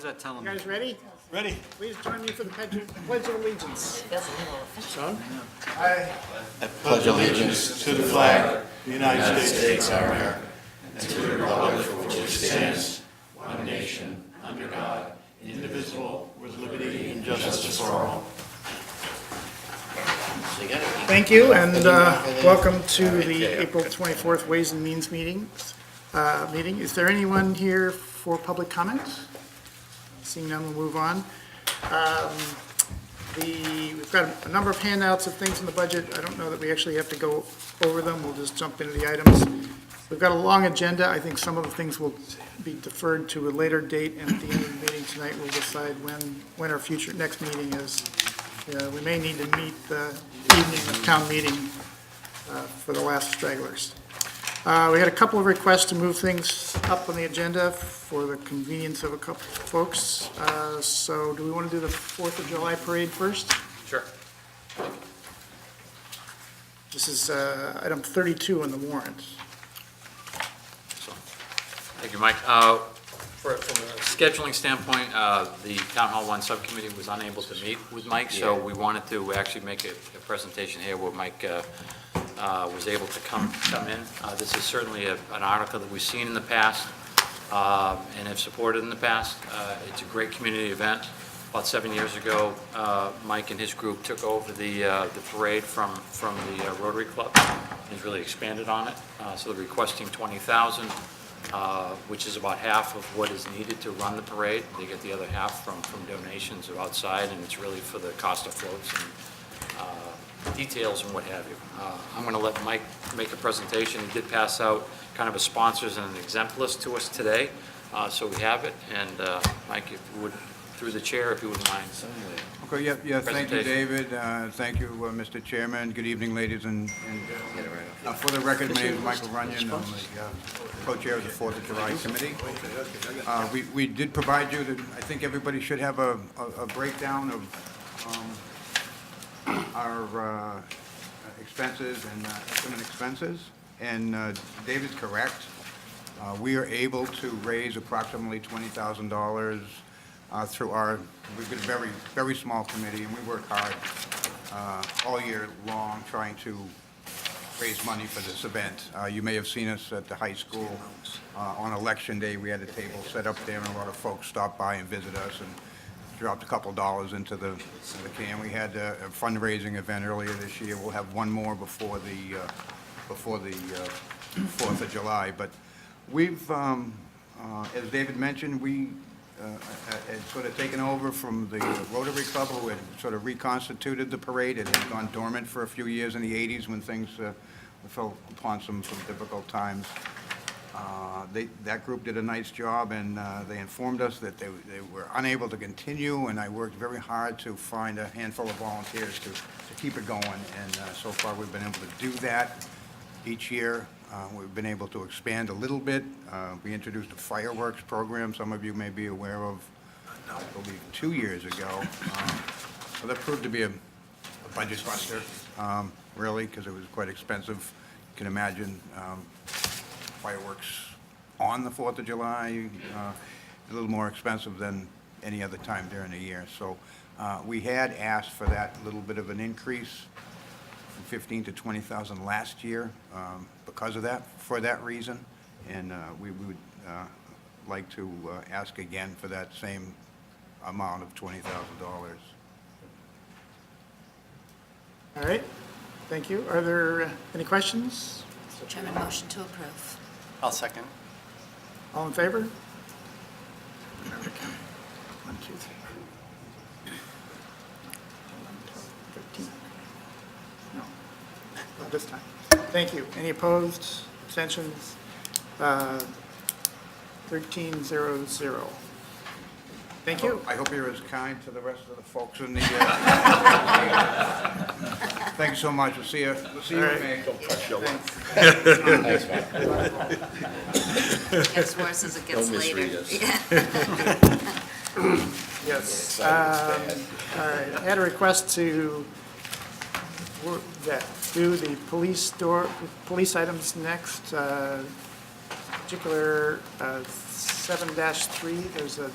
that telling You me? guys ready? Ready. Please join me for the Pledge of Allegiance. Son? I pledge allegiance to the flag of the United States of America and to the republic for which it stands, one nation, under God, indivisible, with liberty and justice for all. Thank you, and welcome to the April 24th Ways and Means meeting. Is there anyone here for public comments? Seeing none, we'll move on. We've got a number of handouts of things in the budget. I don't know that we actually have to go over them. We'll just jump into the items. We've got a long agenda. I think some of the things will be deferred to a later date, and at the end of the meeting tonight, we'll decide when our next meeting is. We may need to meet the evening of town meeting for the last stragglers. We had a couple of requests to move things up on the agenda for the convenience of a couple of folks. So do we want to do the 4th of July parade first? Sure. This is item 32 on the warrant. Thank you, Mike. From a scheduling standpoint, the Town Hall 1 subcommittee was unable to meet with Mike, so we wanted to actually make a presentation here where Mike was able to come in. This is certainly an article that we've seen in the past and have supported in the past. It's a great community event. About 7 years ago, Mike and his group took over the parade from the Rotary Club. He's really expanded on it. So they're requesting $20,000, which is about half of what is needed to run the parade. They get the other half from donations or outside, and it's really for the cost of floats and details and what have you. I'm going to let Mike make a presentation. He did pass out kind of a sponsors and an exempt list to us today, so we have it. And Mike, if you would, through the chair, if you wouldn't mind. Okay, yeah, thank you, David. Thank you, Mr. Chairman. Good evening, ladies and gentlemen. For the record, my name is Michael Runyon. I'm the co-chair of the 4th of July Committee. We did provide you, I think everybody should have a breakdown of our expenses and equipment expenses. And David's correct. We are able to raise approximately $20,000 through we've been a very, very small committee, and we work hard all year long trying to raise money for this event. You may have seen us at the high school on Election Day. We had a table set up there, and a lot of folks stopped by and visited us and dropped a couple dollars into the can. We had a fundraising event earlier this year. We'll have one more before the 4th of July. But we've, as David mentioned, we had sort of taken over from the Rotary Club, who had sort of reconstituted the parade. It had gone dormant for a few years in the 80s when things fell upon some difficult times. That group did a nice job, and they informed us that they were unable to continue, and I worked very hard to find a handful of volunteers to keep it going, and so far we've been able to do that each year. We've been able to expand a little bit. We introduced a fireworks program some of you may be aware of, I believe 2 years ago. So that proved to be a budget buster, really, because it was quite expensive. You can imagine fireworks on the 4th of July, a little more expensive than any other time during the year. So we had asked for that little bit of an increase from 15 to 20,000 last year because of that, for that reason. And we would like to ask again for that same amount of $20,000. All right, thank you. Are there any questions? Mr. Chairman, motion to approve. I'll second. All in favor? 1, 2, 3. 13. No, not this time. Thank you. Any opposed? Abstentions? 13-0-0. Thank you. I hope you're as kind to the rest of the folks in the... Thank you so much. We'll see you in May. Gets worse as it gets later. Yes. All right. I had a request to do the police items next. Particular 7-3. There's a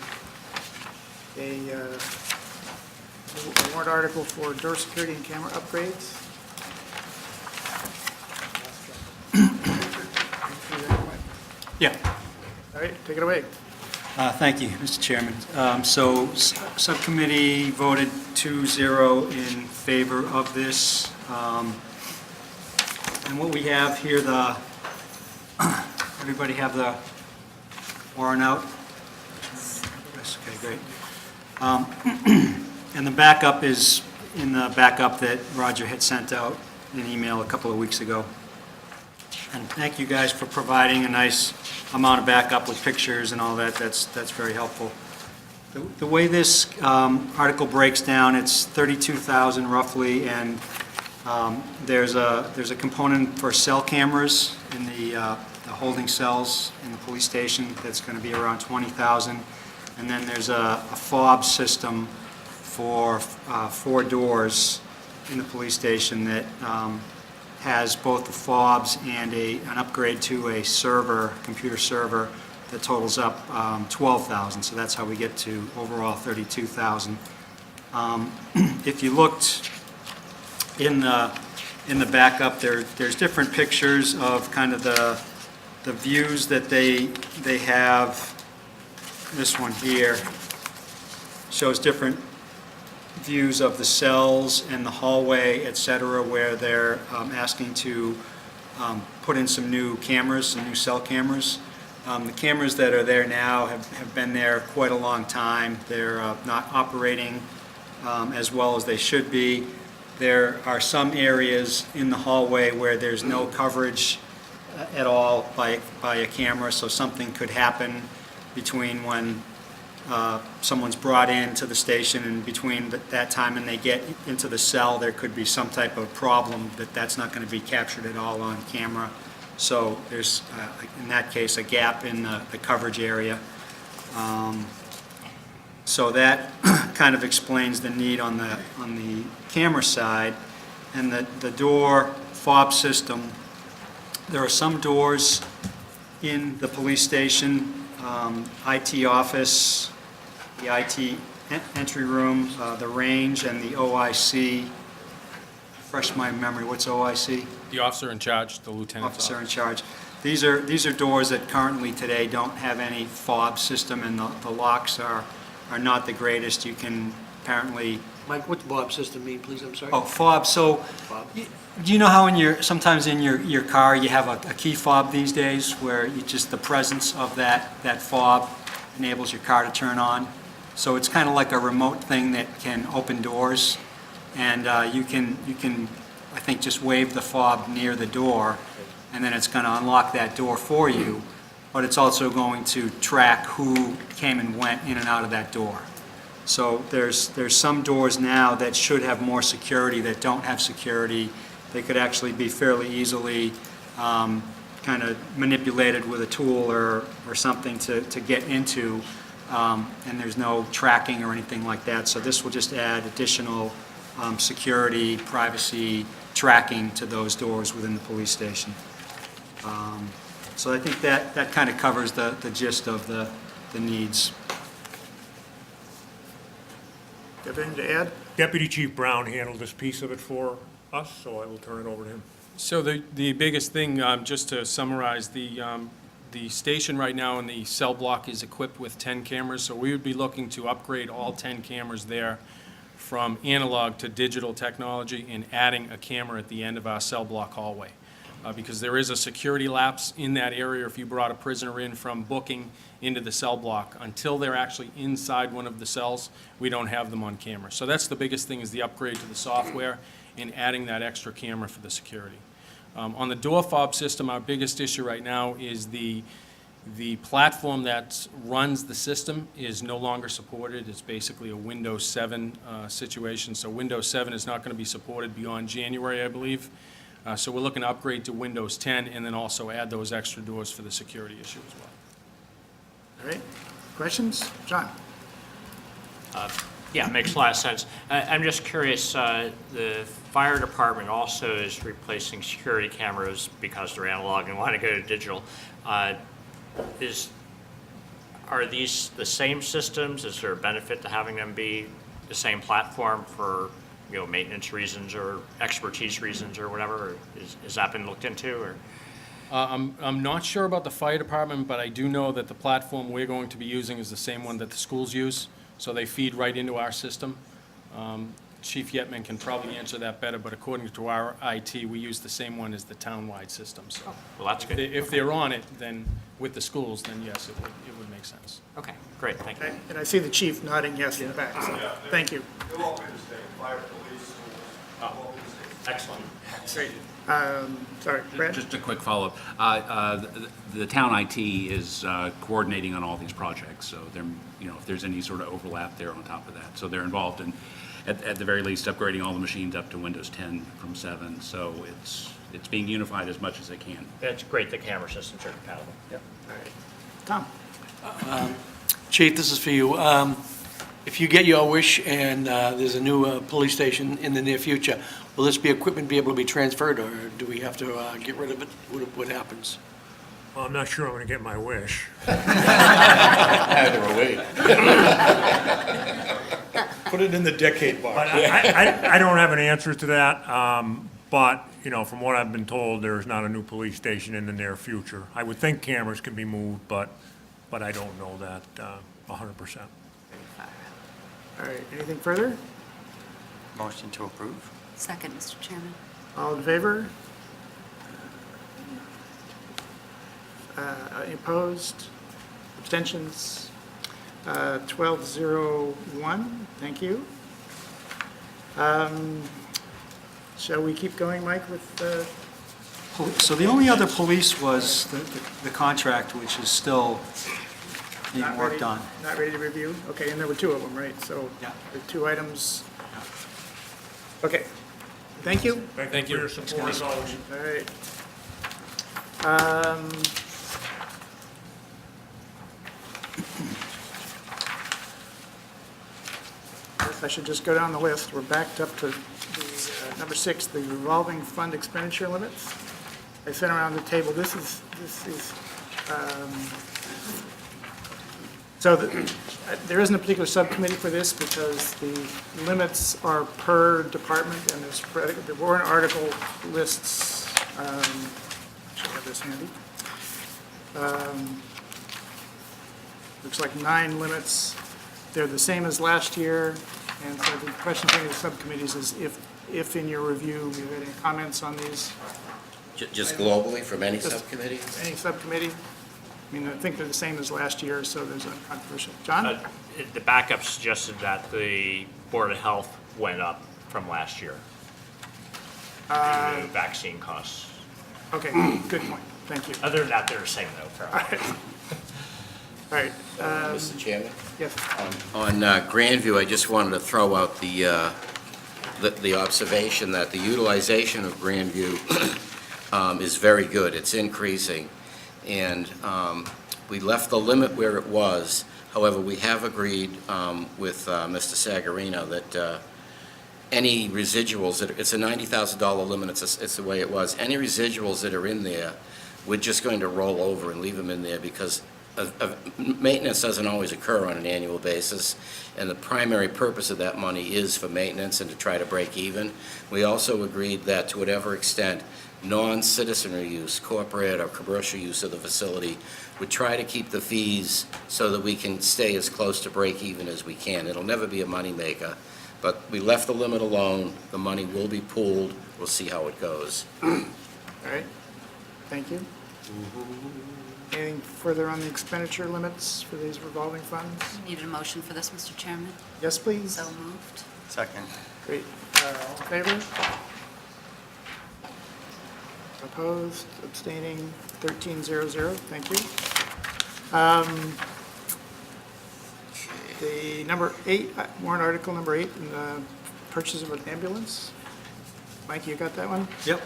a warrant article for door security and camera upgrades. Yeah. All right, take it away. Thank you, Mr. Chairman. Subcommittee voted 2-0 in favor of this. And what we have here, everybody have the warrant out? Yes, okay, great. And the backup is in the backup that Roger had sent out in an email a couple of weeks ago. And thank you guys for providing a nice amount of backup with pictures and all that. That's very helpful. The way this article breaks down, it's 32,000 roughly, and there's a component for cell cameras in the holding cells in the police station that's going to be around 20,000, and then there's a fob system for 4 doors in the police station that has both the fobs and an upgrade to a server, computer server, that totals up 12,000. So that's how we get to overall 32,000. If you looked in the backup, there's different pictures of kind of the views that they have. This one here shows different views of the cells and the hallway, et cetera, where they're asking to put in some new cameras, some new cell cameras. The cameras that are there now have been there quite a long time. They're not operating as well as they should be. There are some areas in the hallway where there's no coverage at all by a camera, so something could happen between when someone's brought into the station and between that time and they get into the cell. There could be some type of problem that's not going to be captured at all on camera. So there's, in that case, a gap in the coverage area. So that kind of explains the need on the camera side. And the door fob system, there are some doors in the police station, IT office, the IT entry room, the range, and the OIC. Refresh my memory, what's OIC? The officer in charge, the lieutenant's office. Officer in charge. These are doors that currently today don't have any fob system, and the locks are not the greatest. You can apparently... Mike, what's Bob system mean, please? I'm sorry. Oh, fob. So, Fob. do you know how sometimes in your car you have a key fob these days, where the presence of that fob enables your car to turn on? So it's kind of like a remote thing that can open doors, and you can I think just wave the fob near the door, and then it's going to unlock that door for you. But it's also going to track who came and went in and out of that door. So there's some doors now that should have more security that don't have security. They could actually be fairly easily kind of manipulated with a tool or something to get into, and there's no tracking or anything like that. So this will just add additional security, privacy, tracking to those doors within the police station. So I think that kind of covers the gist of the needs. Got anything to add? Deputy Chief Brown handled this piece of it for us, so I will turn it over to him. So the biggest thing, just to summarize, the station right now in the cell block is equipped with 10 cameras, so we would be looking to upgrade all 10 cameras there from analog to digital technology and adding a camera at the end of our cell block hallway. Because there is a security lapse in that area if you brought a prisoner in from booking into the cell block. Until they're actually inside one of the cells, we don't have them on camera. So that's the biggest thing, is the upgrade to the software and adding that extra camera for the security. On the door fob system, our biggest issue right now is the platform that runs the system is no longer supported. It's basically a Windows 7 situation. So Windows 7 is not going to be supported beyond January, I believe. So we're looking to upgrade to Windows 10 and then also add those extra doors for the security issue as well. All right, questions? John? Yeah, makes a lot of sense. I'm just curious, the fire department also is replacing security cameras because they're analog and want to go to digital. Are Are these the same systems? Is there a benefit to having them be the same platform for, maintenance reasons or expertise reasons or whatever? Or has that been looked into, or? I'm not sure about the fire department, but I do know that the platform we're going to be using is the same one that the schools use, so they feed right into our system. Chief Yetman can probably answer that better, but according to our IT, we use the same one as the town-wide system, so. Well, that's good. If they're on it, then, with the schools, then yes, it would make sense. Okay, great, thank you. Okay, and I see the chief nodding yes in the back, so, thank you. They'll all be the same, fire, police, schools, they'll all be the same. Excellent. Great. Sorry, Brad? Just a quick follow-up. The town IT is coordinating on all these projects, so they're, if there's any sort of overlap there on top of that. So they're involved in, at the very least, upgrading all the machines up to Windows 10 from 7. So it's being unified as much as they can. That's great, the camera systems are compatible. Yep. Tom? Chief, this is for you. If you get your wish and there's a new police station in the near future, will this equipment be able to be transferred, or do we have to get rid of it? What happens? Well, I'm not sure I'm going to get my wish. Either way. Put it in the decade But box. I don't have an answer to that, but, from what I've been told, there's not a new police station in the near future. I would think cameras can be moved, but I don't know that 100%. All right, anything further? Motion to approve? Second, Mr. Chairman. All in favor? Any opposed? Abstentions? 1201, thank you. Shall we keep going, Mike, with, So the only other police was the contract, which is still being not worked ready, on. not ready to review? Okay, and there were two of them, right? So Yeah. the two items. Okay, thank you. Thank you for your support as always. All right. Guess I should just go down the list. We're backed up to the, number 6, the revolving fund expenditure limits. I sent around the table, there isn't a particular subcommittee for this because the limits are per department and the warrant article lists, I should have this handy. Looks like 9 limits. They're the same as last year. And so the question for the subcommittees is if in your review you had any comments on these, Just globally from any subcommittee? any subcommittee? I mean, I think they're the same as last year, so there's a controversial. John? The backup suggested that the Board of Health went up from last year. Due to vaccine costs. Okay, good point. Thank you. Other than that, they're the same though, apparently. All right, Mr. Chairman? yes. On Grandview, I just wanted to throw out the observation that the utilization of Grandview is very good. It's increasing. And we left the limit where it was. However, we have agreed with Mr. Sagarino that any residuals, it's a $90,000 limit, it's the way it was. Any residuals that are in there, we're just going to roll over and leave them in there because maintenance doesn't always occur on an annual basis, and the primary purpose of that money is for maintenance and to try to break even. We also agreed that to whatever extent non-citizenry use, corporate or commercial use of the facility, would try to keep the fees so that we can stay as close to break even as we can. It'll never be a moneymaker, but we left the limit alone. The money will be pooled. We'll see how it goes. All right, thank you. Anything further on the expenditure limits for these revolving funds? Needed a motion for this, Mr. Chairman. Yes, please. So moved. Second. Great. All in favor? Opposed, abstaining, 1300, thank you. The number 8, warrant article number 8, in the purchase of an ambulance. Mike, you got that one? Yep.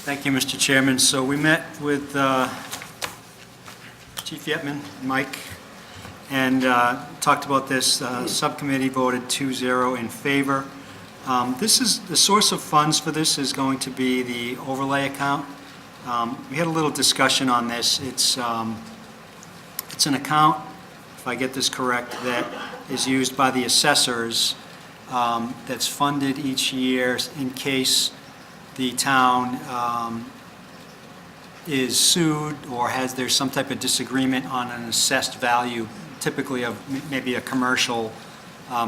Thank you, Mr. Chairman. So we met with Chief Yetman, Mike, and talked about this. Subcommittee voted 2-0 in favor. This is, the source of funds for this is going to be the overlay account. We had a little discussion on this. It's an account, if I get this correct, that is used by the assessors, that's funded each year in case the town is sued or there's some type of disagreement on an assessed value, typically of maybe a commercial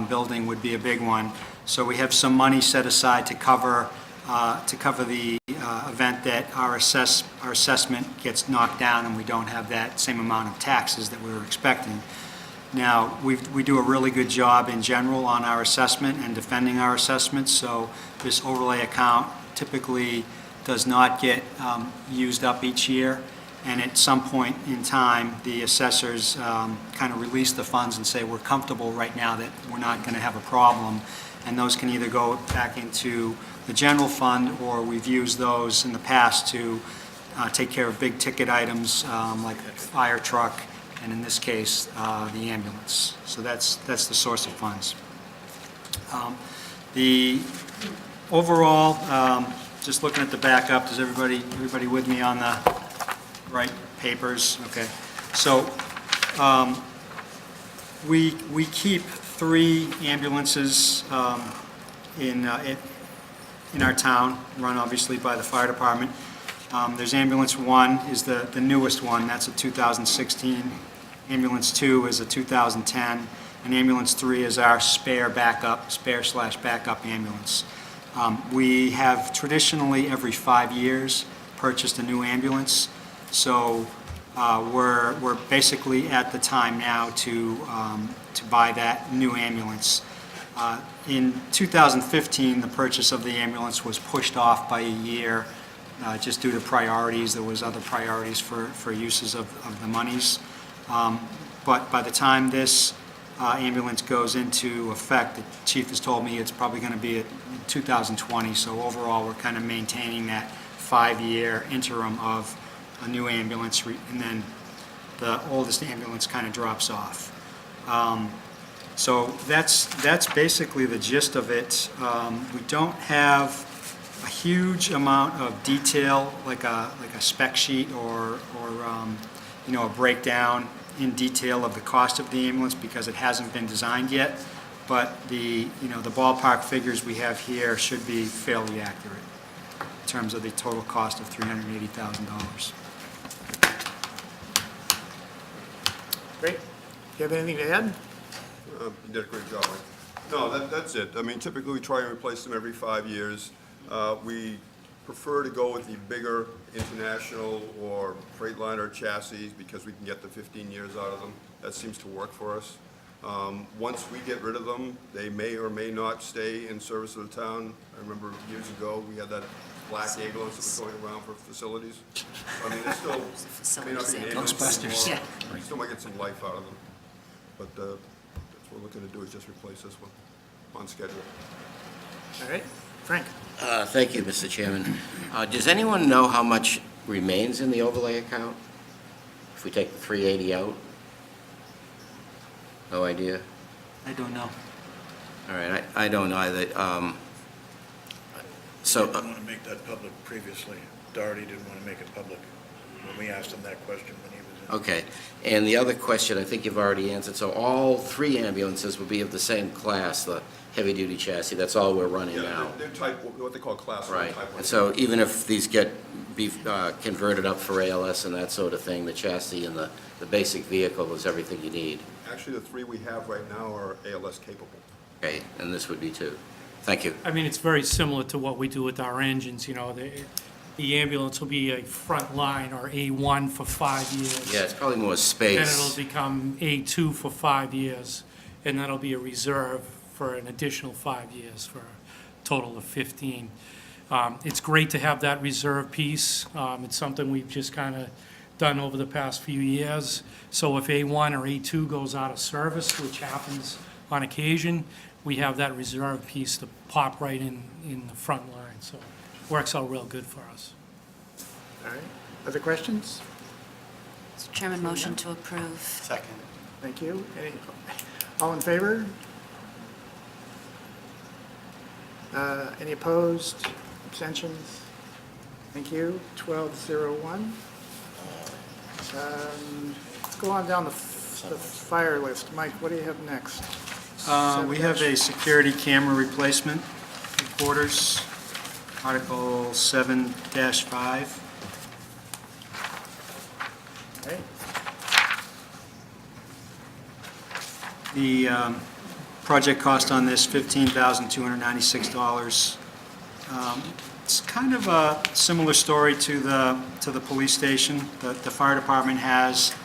building would be a big one. So we have some money set aside to cover the event that our assessment gets knocked down and we don't have that same amount of taxes that we were expecting. Now, we do a really good job in general on our assessment and defending our assessments, so this overlay account typically does not get used up each year, and at some point in time, the assessors kind of release the funds and say, we're comfortable right now that we're not going to have a problem, and those can either go back into the general fund, or we've used those in the past to take care of big ticket items like a fire truck, and in this case, the ambulance. So that's the source of funds. The overall, just looking at the backup, is everybody with me on the right papers? Okay. So we keep 3 ambulances in our town, run obviously by the fire department. There's ambulance 1 is the newest one, that's a 2016. Ambulance 2 is a 2010, and ambulance 3 is our spare/backup ambulance. We have traditionally every 5 years purchased a new ambulance, so we're basically at the time now to buy that new ambulance. In 2015, the purchase of the ambulance was pushed off by a year just due to priorities. There was other priorities for uses of the monies. But by the time this ambulance goes into effect, the chief has told me it's probably going to be at 2020. So overall, we're kind of maintaining that 5-year interim of a new ambulance, and then the oldest ambulance kind of drops off. So that's basically the gist of it. We don't have a huge amount of detail, like a spec sheet or a breakdown in detail of the cost of the ambulance because it hasn't been designed yet. But the ballpark figures we have here should be fairly accurate in terms of the total cost of $380,000. Great. Do you have anything to add? You did a great job, Mike. No, that's it. I mean, typically we try and replace them every 5 years. We prefer to go with the bigger international or Freightliner chassis because we can get the 15 years out of them. That seems to work for us. Once we get rid of them, they may or may not stay in service of the town. I remember years ago, we had that black ambulance that was going around for facilities. I mean, it's still, may not be an ambulance Ghostbusters. anymore. We still might get some life out of them. But that's what we're looking to do, is just replace this one on schedule. All right. Frank? Thank you, Mr. Chairman. Does anyone know how much remains in the overlay account if we take the 380 out? No idea? I don't know. All right, I don't know either. I didn't want to make that public previously. Doherty didn't want to make it public when we asked him that question when he was in. Okay, and the other question, I think you've already answered. So all 3 ambulances will be of the same class, the heavy-duty chassis. That's all we're running now. Yeah, they're type, what they call class 1, Right. type 1. And so even if these be converted up for ALS and that sort of thing, the chassis and the basic vehicle is everything you need. Actually, the 3 we have right now are ALS capable. Okay, and this would be 2. Thank you. I mean, it's very similar to what we do with our engines, the ambulance will be a front line or A1 for 5 years. Yeah, it's probably more Then space. it'll become A2 for 5 years, and that'll be a reserve for an additional 5 years for a total of 15. It's great to have that reserve piece. It's something we've just kind of done over the past few years. So if A1 or A2 goes out of service, which happens on occasion, we have that reserve piece to pop right in the front line. So it works out real good for us. All right. Other questions? Mr. Chairman, motion to approve. Second. Thank you. All in favor? Any opposed? Abstentions? Thank you. 1201. Let's go on down the fire list. Mike, what do you have next? We have a security camera replacement quarters, Article 7-5. Okay. The project cost on this, $15,296. It's kind of a similar story to the police station. The fire department has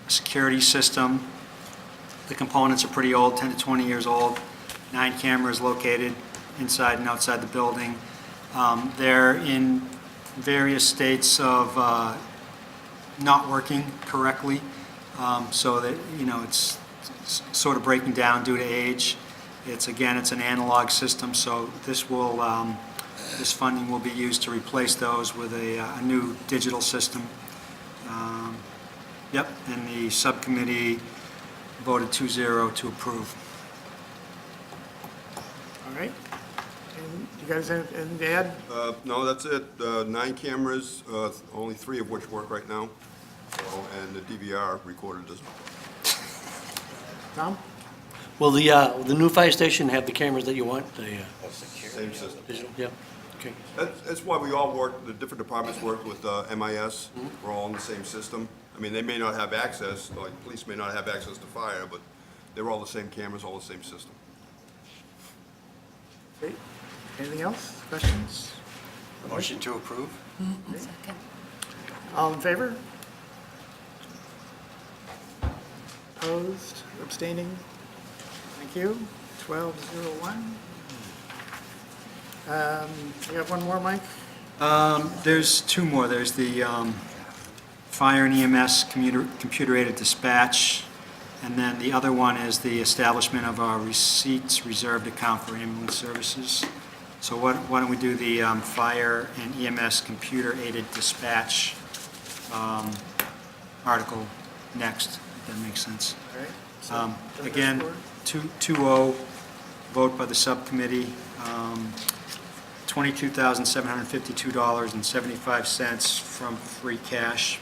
a security system. The components are pretty old, 10 to 20 years old. 9 cameras located inside and outside the building. They're in various states of not working correctly, so that, it's sort of breaking down due to age. It's an analog system, so this funding will be used to replace those with a new digital system. Yep, and the subcommittee voted 2-0 to approve. All right. And you guys have anything to add? No, that's it. 9 cameras, only 3 of which work right now. So, and the DVR recorded doesn't. Tom? Will the new fire station have the cameras that you want? Same system. Digital? Yeah, okay. That's why we all work, the different departments work with MIS. We're all in the same system. I mean, they may not have access, like police may not have access to fire, but they're all the same cameras, all the same system. Okay. Anything else? Questions? Motion to approve? Second. All in favor? Opposed? Abstaining? Thank you. 1201. We have one more, Mike? There's 2 more. There's the fire and EMS computer-aided dispatch, and then the other one is the establishment of our receipts reserved account for ambulance services. So why don't we do the fire and EMS computer-aided dispatch article next, if that makes sense. All right. So, Again, score? 2-0 vote by the subcommittee, $22,752.75 from free cash.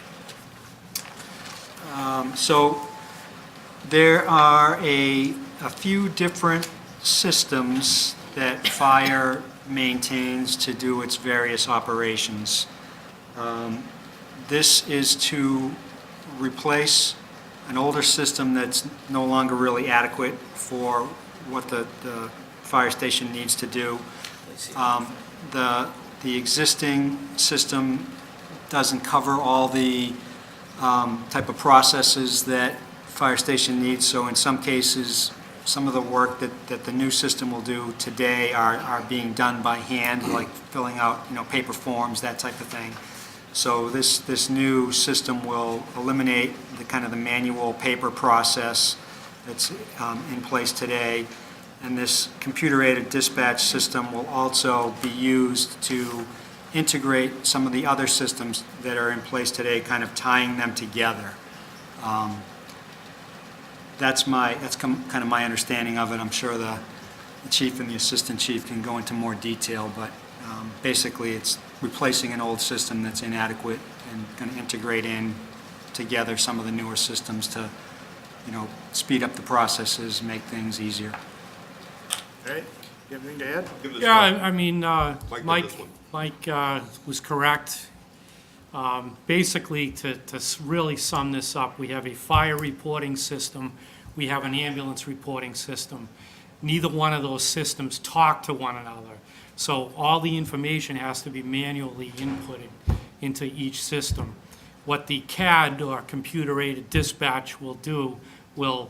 So there are a few different systems that fire maintains to do its various operations. This is to replace an older system that's no longer really adequate for what the fire station needs to do. The existing system doesn't cover all the type of processes that fire station needs, so in some cases, some of the work that the new system will do today are being done by hand, like filling out, paper forms, that type of thing. So this new system will eliminate the manual paper process that's in place today. And this computer-aided dispatch system will also be used to integrate some of the other systems that are in place today, kind of tying them together. That's kind of my understanding of it. I'm sure the chief and the assistant chief can go into more detail, but basically it's replacing an old system that's inadequate and going to integrate in together some of the newer systems to, speed up the processes, make things easier. All right. You have anything to add? Give this Yeah, one. I mean, Mike did Mike this one. was correct. Basically, to really sum this up, we have a fire reporting system, we have an ambulance reporting system. Neither one of those systems talk to one another. So all the information has to be manually inputted into each system. What the CAD, or computer-aided dispatch, will do will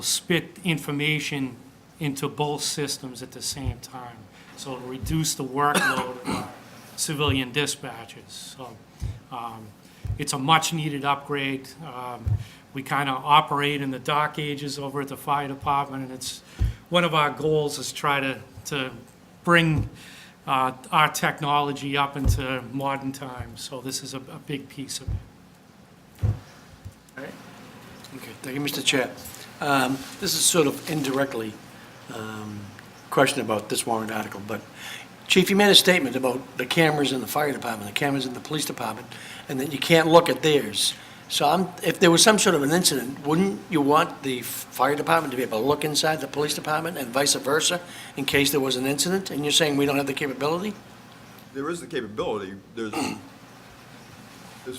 spit information into both systems at the same time. So it'll reduce the workload of our civilian dispatchers. So it's a much-needed upgrade. We kind of operate in the dark ages over at the fire department, and it's one of our goals is try to bring our technology up into modern times. So this is a big piece of it. All right. Okay, thank you, Mr. Chair. This is sort of indirectly question about this warrant article, but Chief, you made a statement about the cameras in the fire department, the cameras in the police department, and that you can't look at theirs. So if there was some sort of an incident, wouldn't you want the fire department to be able to look inside the police department and vice versa in case there was an incident? And you're saying we don't have the capability? There is the capability, there's,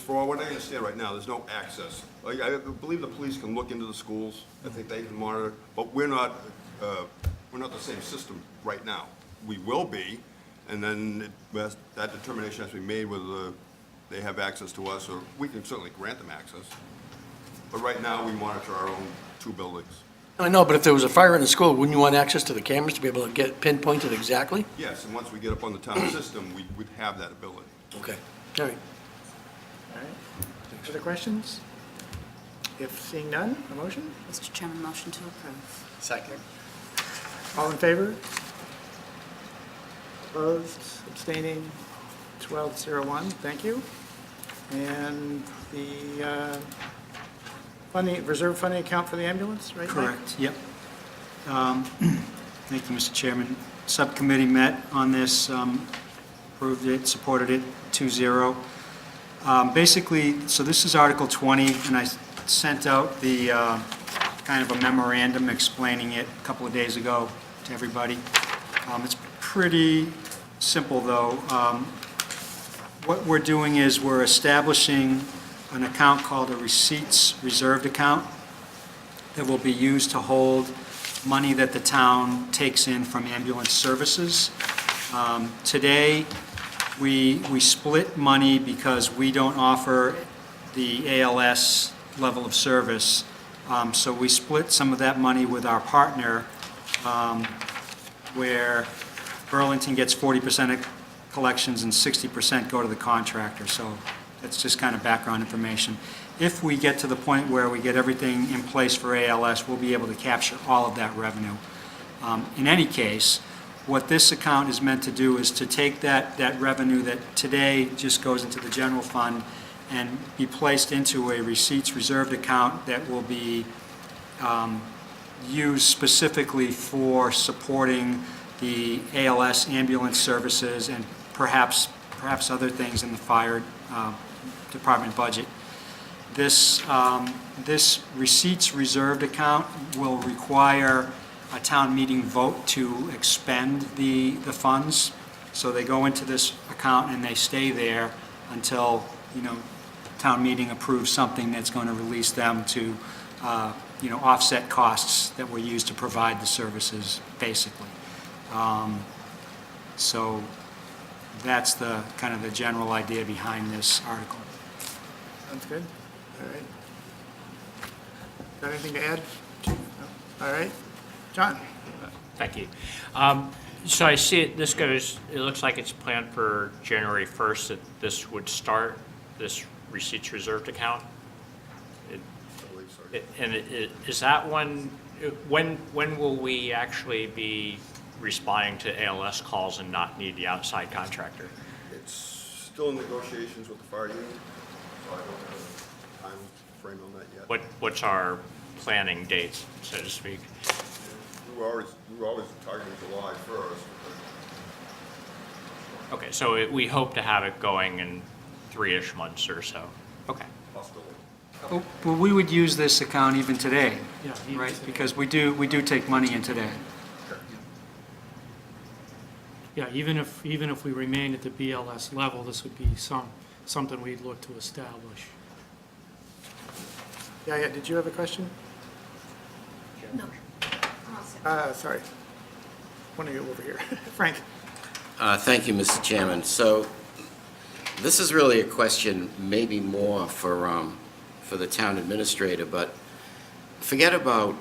for what I understand right now, there's no access. Like, I believe the police can look into the schools, I think they can monitor, but we're not the same system right now. We will be, and then that determination has to be made whether they have access to us, or we can certainly grant them access. But right now, we monitor our own 2 buildings. I know, but if there was a fire in the school, wouldn't you want access to the cameras to be able to get pinpointed exactly? Yes, and once we get up on the town system, we would have that ability. Okay, all right. All right. Other questions? If seeing none, a motion? Mr. Chairman, motion to approve. Second. All in favor? Opposed, abstaining, 1201, thank you. And the funding, reserve funding account for the ambulance, right, Mike? Correct, yep. Thank you, Mr. Chairman. Subcommittee met on this, approved it, supported it, 2-0. Basically, so this is Article 20, and I sent out the kind of a memorandum explaining it a couple of days ago to everybody. It's pretty simple, though. What we're doing is we're establishing an account called a Receipts Reserved Account that will be used to hold money that the town takes in from ambulance services. Today, we split money because we don't offer the ALS level of service. So we split some of that money with our partner, where Burlington gets 40% of collections and 60% go to the contractor. So that's just kind of background information. If we get to the point where we get everything in place for ALS, we'll be able to capture all of that revenue. In any case, what this account is meant to do is to take that revenue that today just goes into the general fund and be placed into a receipts reserved account that will be used specifically for supporting the ALS ambulance services and perhaps other things in the fire department budget. This receipts reserved account will require a town meeting vote to expend the funds. So they go into this account and they stay there until, town meeting approves something that's going to release them to, offset costs that were used to provide the services, basically. So that's the kind of the general idea behind this article. Sounds good. All right. Got anything to add? No? All right. John? Thank you. So I see it looks like it's planned for January 1st that this would start, this receipts reserved account? Is that when will we actually be responding to ALS calls and not need the outside contractor? It's still in negotiations with the fire union, so I don't have a time frame on that yet. What's our planning date, so to speak? We were always targeting July 1st. Okay, so we hope to have it going in 3-ish months or so. Okay. Possibility. Well, we would use this account even today, Yeah, even right? today. Because we do take money in today. Yeah, even if we remain at the BLS level, this would be something we'd look to establish. Yeah, did you have a question? No. Sorry. One of you over here. Frank? Thank you, Mr. Chairman. So this is really a question maybe more for the town administrator, but forget about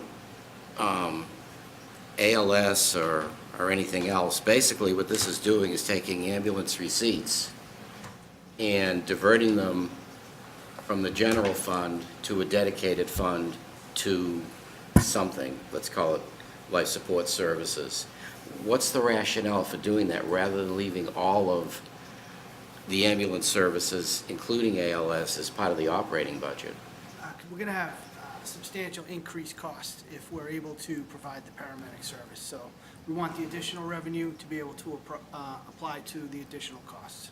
ALS or anything else. Basically, what this is doing is taking ambulance receipts and diverting them from the general fund to a dedicated fund to something, let's call it life support services. What's the rationale for doing that rather than leaving all of the ambulance services, including ALS, as part of the operating budget? We're going to have substantial increased cost if we're able to provide the paramedic service. So we want the additional revenue to be able to apply to the additional costs.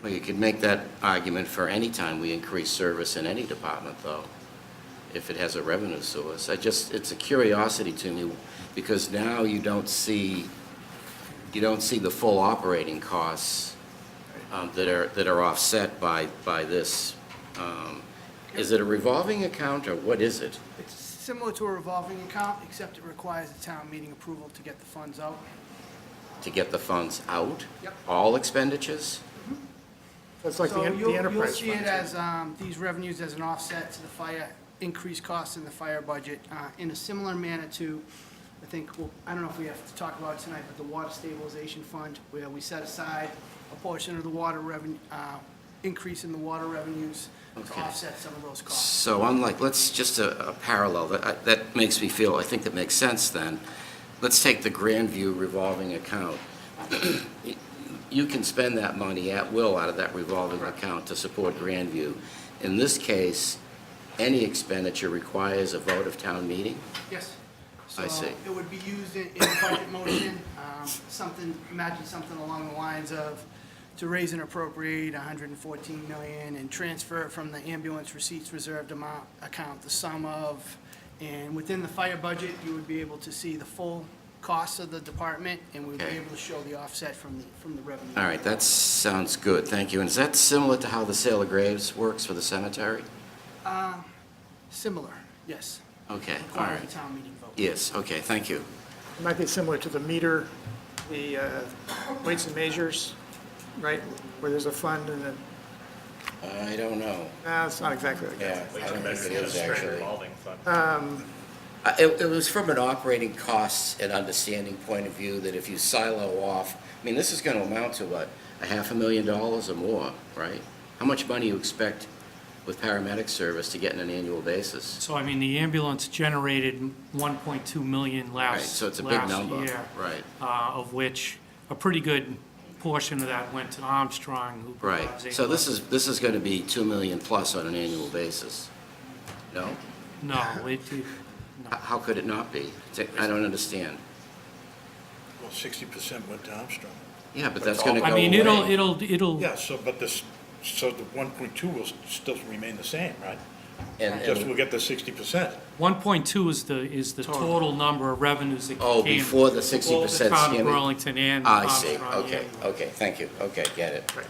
Well, you could make that argument for any time we increase service in any department, though, if it has a revenue source. It's a curiosity to me, because now you don't see the full operating costs that are offset by this. Is it a revolving account, or what is it? It's similar to a revolving account, except it requires a town meeting approval to get the funds out. To get the funds out? Yep. All expenditures? That's like So the you'll enterprise see it fund. as, these revenues as an offset to the fire, increased costs in the fire budget, in a similar manner to, I think, well, I don't know if we have to talk about it tonight, but the water stabilization fund, where we set aside a portion of the water revenue, increase in the water revenues to Okay. offset some of those costs. So unlike, let's just a parallel, that makes me feel, I think that makes sense then. Let's take the Grandview revolving account. You can spend that money at will out of that revolving account to support Grandview. In this case, any expenditure requires a vote of town meeting? Yes. I see. So it would be used in a budget motion, imagine something along the lines of to raise and appropriate $114 million and transfer it from the ambulance receipts reserved account, the sum of, and within the fire budget, you would be able to see the full costs of the department, and we would be Okay. able to show the offset from the revenue. All right, that sounds good, thank you. And is that similar to how the sale of graves works for the cemetery? Similar, yes. Okay, all Requires a right. town meeting vote. Yes, okay, thank you. It might be similar to the meter, the weights and measures, right? Where there's a fund and then, I don't know. it's not exactly like that. Yeah, I don't think it is actually. Revolving fund. It was from an operating costs and understanding point of view that if you silo off, I mean, this is going to amount to what, $500,000 or more, right? How much money you expect with paramedic service to get on an annual basis? So, I mean, the ambulance generated 1.2 million Right, last so it's a big number, year, right, of which a pretty good portion of that went to Armstrong, who provides right. So this ambulance. is going to be 2 million plus on an annual basis? No? No, no. How could it not be? I don't understand. Well, 60% went to Armstrong. Yeah, but that's going to go I mean, away. it'll, Yeah, so the 1.2 will still remain the same, right? And- Just we'll get the 60%. 1.2 is the total number of revenues that came. Oh, before the 60% Both the town of skimming? Burlington and I see, Armstrong, okay, yeah. okay, thank you, okay, get it. You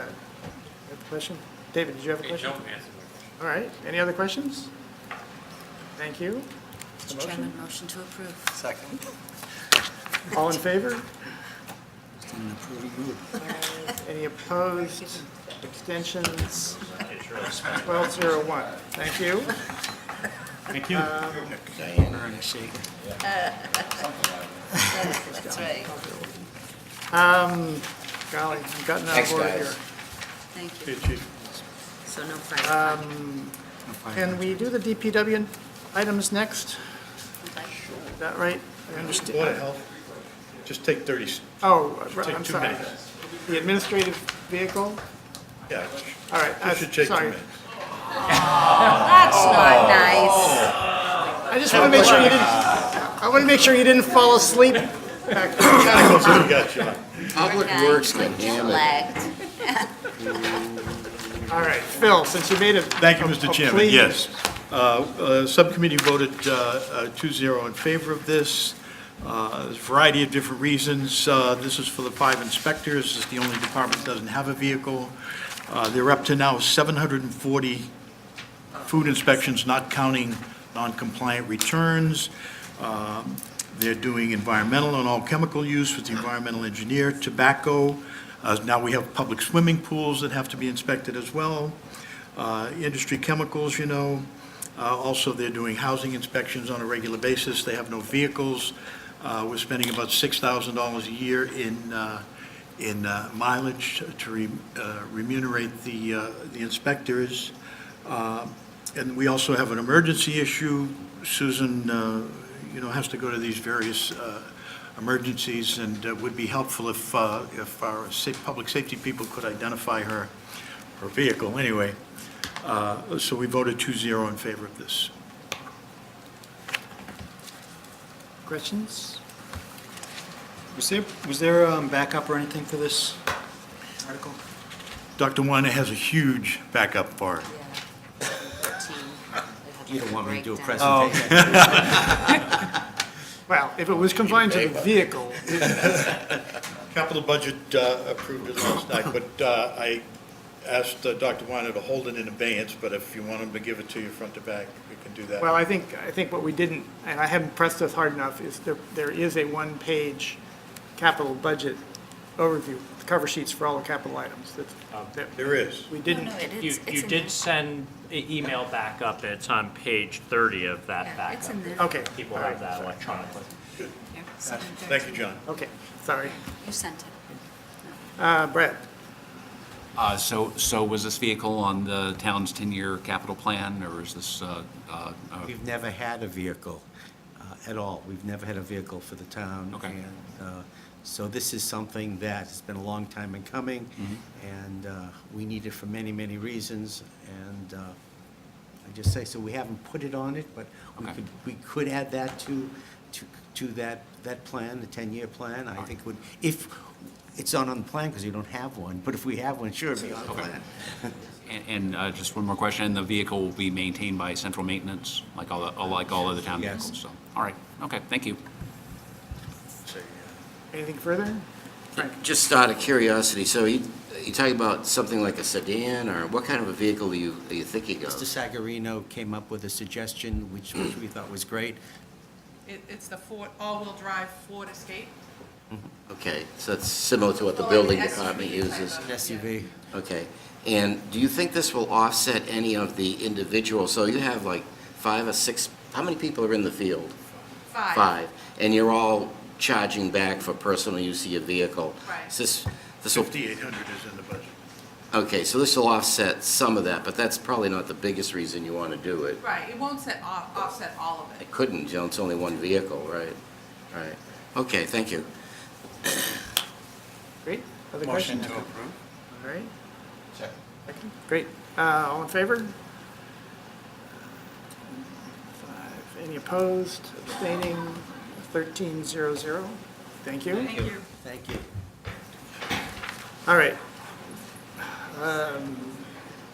have a question? David, did you have a question? All right, any other questions? Thank you. A Mr. Chairman, motion to approve. Second. All in favor? Any opposed? Abstentions? 1201. Thank you. Thank you. That's right. Golly, I'm gotten out Thanks, of order guys. here. Thank you. Hey, Chief. So no fire. Can we do the DPW items next? Okay. Is that right? I Board of understand. Health, just take 30, Oh, take I'm 2 sorry. minutes. The administrative vehicle? Yeah, All right. it should take 2 sorry. minutes. That's not nice. I just want to make sure you didn't, I want to make sure you didn't fall asleep back there. That's what you got, John. Public Okay. Works can hammer. Flagged. All right, Phil, since you made it. Thank you, Mr. Chairman. Please. Yes. Subcommittee voted 2-0 in favor of this. There's a variety of different reasons. This is for the 5 inspectors. This is the only department that doesn't have a vehicle. They're up to now 740 food inspections, not counting non-compliant returns. They're doing environmental and all chemical use with the environmental engineer, tobacco. Now we have public swimming pools that have to be inspected as well. Industry chemicals, you know. Also, they're doing housing inspections on a regular basis. They have no vehicles. We're spending about $6,000 a year in mileage to remunerate the inspectors. And we also have an emergency issue. Susan, has to go to these various emergencies, and it would be helpful if our public safety people could identify her vehicle. Anyway, So we voted 2-0 in favor of this. Questions? Was there backup or anything for this article? Dr. Weiner has a huge backup for it. You don't want me to do a Breakdown. presentation? Well, if it was confined to the vehicle, Capital budget approved it last night, but I asked Dr. Weiner to hold it in abeyance, but if you want him to give it to you front to back, we can do that. well, I think what we didn't, and I haven't pressed this hard enough, is there is a one-page capital budget overview, cover sheets for all the capital items. that There is. We didn't, No, it You is, it's you in did there. send email backup, it's on page 30 of that Yeah, it's in backup. there. okay. People all have right, that sorry. electronically. Here, send it Thank you, John. Okay, sorry. You sent it. Brad? So was this vehicle on the town's 10-year capital plan, or is this, We've never had a vehicle at all. We've never had a vehicle for the town. Okay. And so this is something that has been a long time in coming, and we need it for many, many reasons. And I just say, so we haven't put it on it, but Okay. we could add that to that plan, the 10-year plan. I think would, if, it's not on the plan because you don't have one, but if we have one, sure, it'd be on the Okay. plan. and just one more question, and the vehicle will be maintained by central maintenance, like all other town Yes. vehicles? So, all right, okay, thank you. Anything further? Frank? Just out of curiosity, so you talking about something like a sedan, or what kind of a vehicle are you thinking Mr. of? Sagarino came up with a suggestion, which we thought was great. It's the Ford, all-wheel drive Ford Escape. Okay, so it's similar to what the Or building an SUV department type uses? of- An SUV. Okay, and do you think this will offset any of the individual, so you have like 5 or 6, how many people are in the field? Five. 5, and you're all charging back for personal use of your vehicle? Right. So this will, 5,800 is in the budget. okay, so this will offset some of that, but that's probably not the biggest reason you want to do it. Right, it won't offset all of it. It couldn't, you know, it's only one vehicle, right? Right. Okay, thank you. Great. Other Motion questions? to approve. All right. Second. Great. All in favor? 5. Any opposed, abstaining? 13-0-0. Thank you. Thank you. Thank you. All right.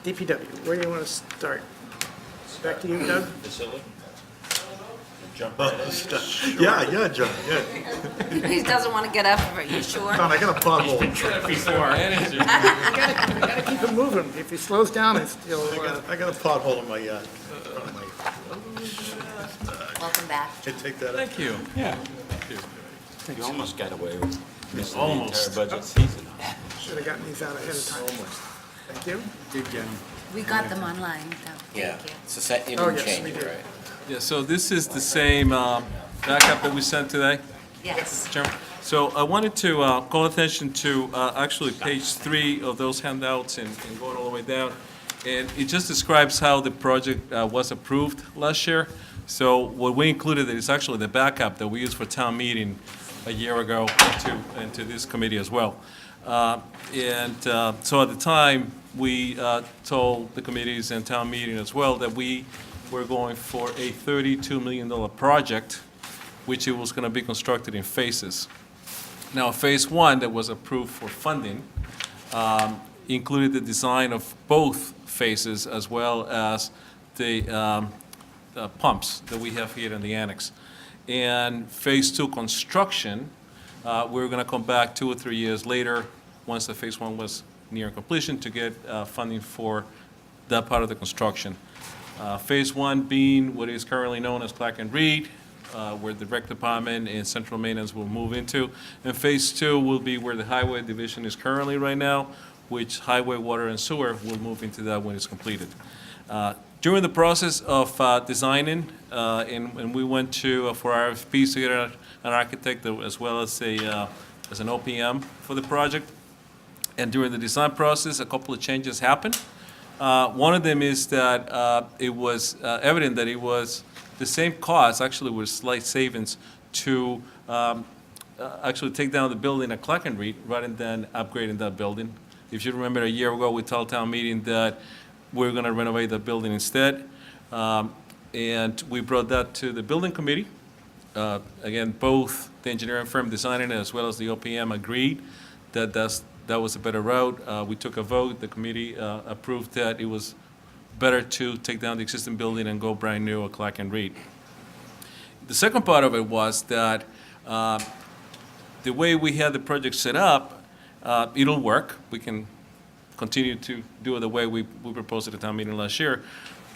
DPW, where do you want to start? Back to you, Doug? Yeah, John, yeah. He doesn't want to get up, are you sure? John, I got a pothole. We gotta keep it moving. If he slows down, it's still, I got a pothole in my, Welcome back. take that. Thank you. Yeah. You almost got away with missing the Almost. entire budget season. should have gotten these out ahead of time. Thank you. We got them online, though. Yeah, Thank you. so set, you Oh, didn't yes, change we it, did. right? Yeah, so this is the same backup that we sent today, Yes. Chairman. So I wanted to call attention to actually page 3 of those handouts and going all the way down. And it just describes how the project was approved last year. So what we included is actually the backup that we used for town meeting a year ago and to this committee as well. So at the time, we told the committees and town meeting as well that we were going for a $32 million project, which it was going to be constructed in phases. Now, Phase 1 that was approved for funding included the design of both phases as well as the pumps that we have here in the annex. And Phase 2 construction, we're going to come back 2 or 3 years later, once the Phase 1 was near completion, to get funding for that part of the construction. Phase 1 being what is currently known as Clark and Reed, where the rec department and central maintenance will move into. And Phase 2 will be where the highway division is currently right now, which highway, water, and sewer will move into that when it's completed. During the process of designing, and we went to, for RFPs, to get an architect as well as as an OPM for the project. And during the design process, a couple of changes happened. One of them is that it was evident that it was the same cost, actually with slight savings, to actually take down the building at Clark and Reed rather than upgrading that building. If you remember, a year ago, we told town meeting that we're going to renovate the building instead. And we brought that to the building committee. Again, both the engineering firm designing it as well as the OPM agreed that that was a better route. We took a vote, the committee approved that it was better to take down the existing building and go brand new at Clark and Reed. The second part of it was that the way we had the project set up, it'll work. We can continue to do it the way we proposed at the town meeting last year.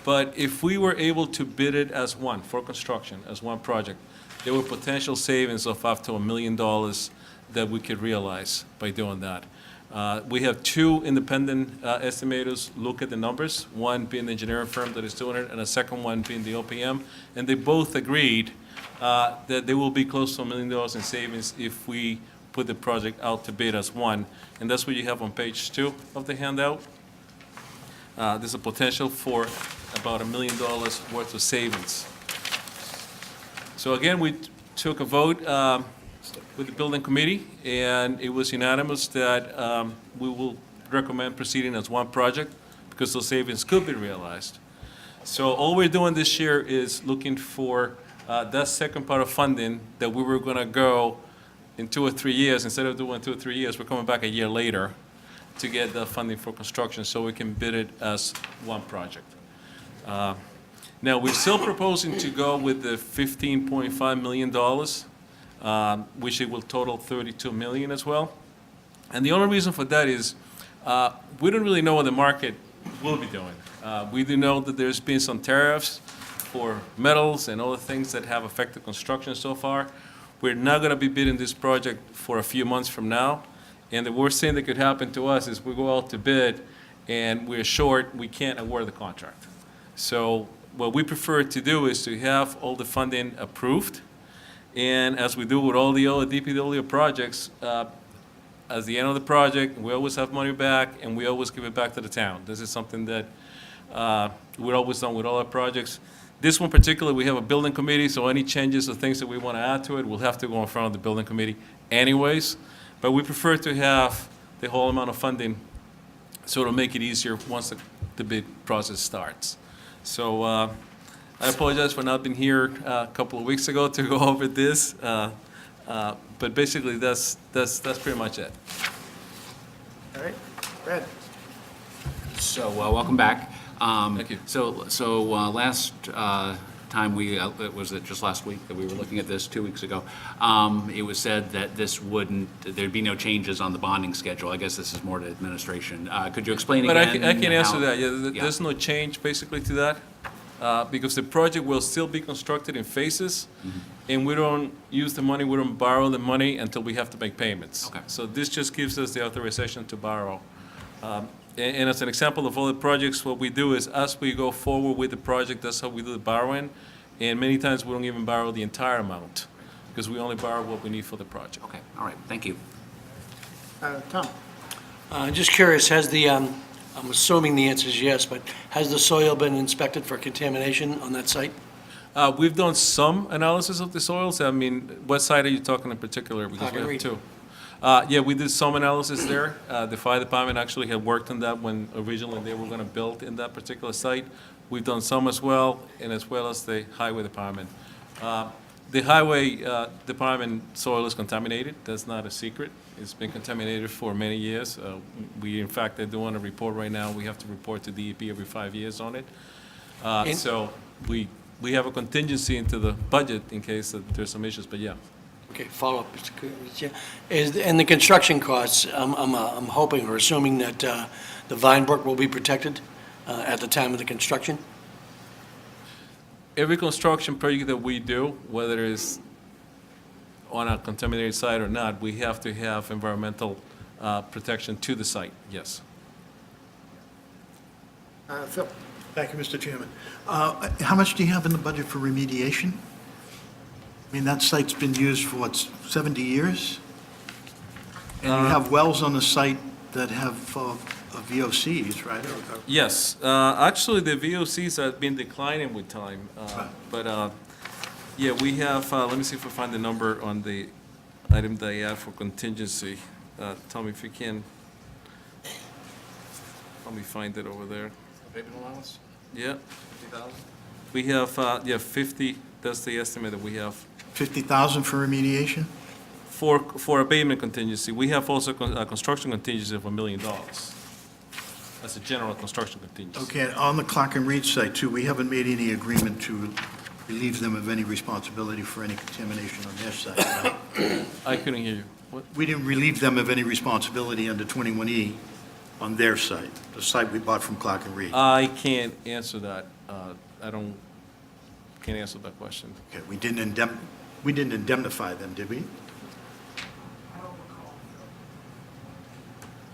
But if we were able to bid it as one, for construction, as one project, there were potential savings of up to $1 million that we could realize by doing that. We have two independent estimators look at the numbers, one being the engineering firm that is doing it, and a second one being the OPM, and they both agreed that there will be close to $1 million in savings if we put the project out to bid as one, and that's what you have on page 2 of the handout. There's a potential for about $1 million worth of savings. So again, we took a vote with the building committee, and it was unanimous that we will recommend proceeding as one project because those savings could be realized. So all we're doing this year is looking for that second part of funding that we were going to go in 2 or 3 years. Instead of doing 2 or 3 years, we're coming back a year later to get the funding for construction so we can bid it as one project. Now, we're still proposing to go with the $15.5 million, which it will total $32 million as well. And the only reason for that is we don't really know what the market will be doing. We do know that there's been some tariffs for metals and other things that have affected construction so far. We're not going to be bidding this project for a few months from now. And the worst thing that could happen to us is we go out to bid and we're short, we can't award the contract. So what we prefer to do is to have all the funding approved. And as we do with all the other DPW projects, at the end of the project, we always have money back and we always give it back to the town. This is something that we're always done with all our projects. This one particularly, we have a building committee, so any changes or things that we want to add to it, we'll have to go in front of the building committee anyways. But we prefer to have the whole amount of funding so it'll make it easier once the bid process starts. So I apologize for not being here a couple of weeks ago to go over this, but basically that's pretty much it. All right, Brad. So, welcome back. Thank you. So last time was it just last week that we were looking at this, 2 weeks ago? It was said that there'd be no changes on the bonding schedule. I guess this is more to administration. Could you explain But again? I can answer how- that. Yeah, there's no change basically to that because the project will still be constructed in phases, and we don't use the money, we don't borrow the money until we have to make payments. Okay. So this just gives us the authorization to borrow. And as an example of all the projects, what we do is as we go forward with the project, that's how we do the borrowing. And many times we don't even borrow the entire amount because we only borrow what we need for the project. Okay, all right, thank you. Tom? Just curious, has I'm assuming the answer is yes, but has the soil been inspected for contamination on that site? We've done some analysis of the soils. I mean, what site are you talking in particular? Because we have Agreed. two. Yeah, we did some analysis there. The fire department actually had worked on that when originally they were going to build in that particular site. We've done some as well, and as well as the highway department. The highway department soil is contaminated. That's not a secret. It's been contaminated for many years. We, in fact, are doing a report right now. We have to report to DEP every 5 years on it. So we have a contingency into the budget in case that there's some issues, but yeah. Okay, follow-up, Mr. Kukovich, yeah. And the construction costs, I'm hoping or assuming that the Vinebrook will be protected at the time of the construction? Every construction project that we do, whether it's on a contaminated site or not, we have to have environmental protection to the site, yes. Phil? Thank you, Mr. Chairman. How much do you have in the budget for remediation? I mean, that site's been used for, what, 70 years? And you have wells on the site that have VOCs, right? Yes, actually, the VOCs have been declining with time, but, yeah, we have, let me see if I find the number on the item that I add for contingency. Tell me if you can, let me find it over there. payment allowance? Yeah, 50,000? we have, 50, that's the estimate that we have. 50,000 for remediation? For abatement contingency, we have also a construction contingency of $1 million. That's a general construction contingency. Okay, on the Clark and Reed site too, we haven't made any agreement to relieve them of any responsibility for any contamination on their site. right? I couldn't hear you. What? We didn't relieve them of any responsibility under 21E on their site, the site we bought from Clark and Reed. I can't answer that. Can't answer that question. Okay, we didn't indemnify them, did we?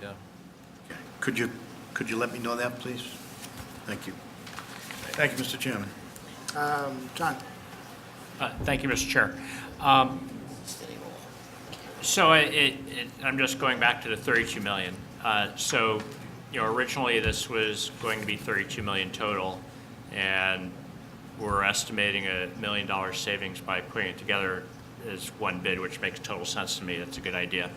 Yeah. Okay. Could you let me know that, please? Thank you. Thank you, Mr. Chairman. John? Thank you, Mr. Chair. So I'm just going back to the 32 million. So, originally this was going to be 32 million total, and we're estimating $1 million savings by putting it together as one bid, which makes total sense to me. That's a good idea.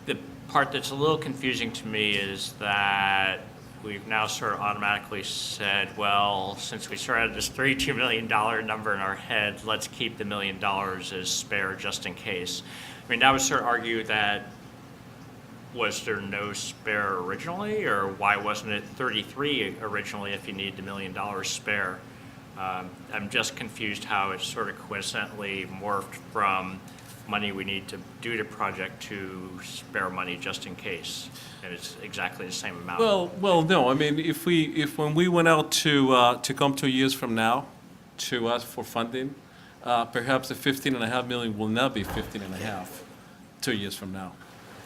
The part that's a little confusing to me is that we've now sort of automatically said, well, since we sort of had this $32 million number in our head, let's keep the $1 million as spare just in case. I mean, that would sort of argue that, was there no spare originally, or why wasn't it 33 originally if you need the $1 million spare? I'm just confused how it sort of coincidentally morphed from money we need to do the project to spare money just in case, and it's exactly the same amount. Well, no, I mean, if when we went out to come 2 years from now to ask for funding, perhaps the 15.5 million will not be 15.5 2 years from now.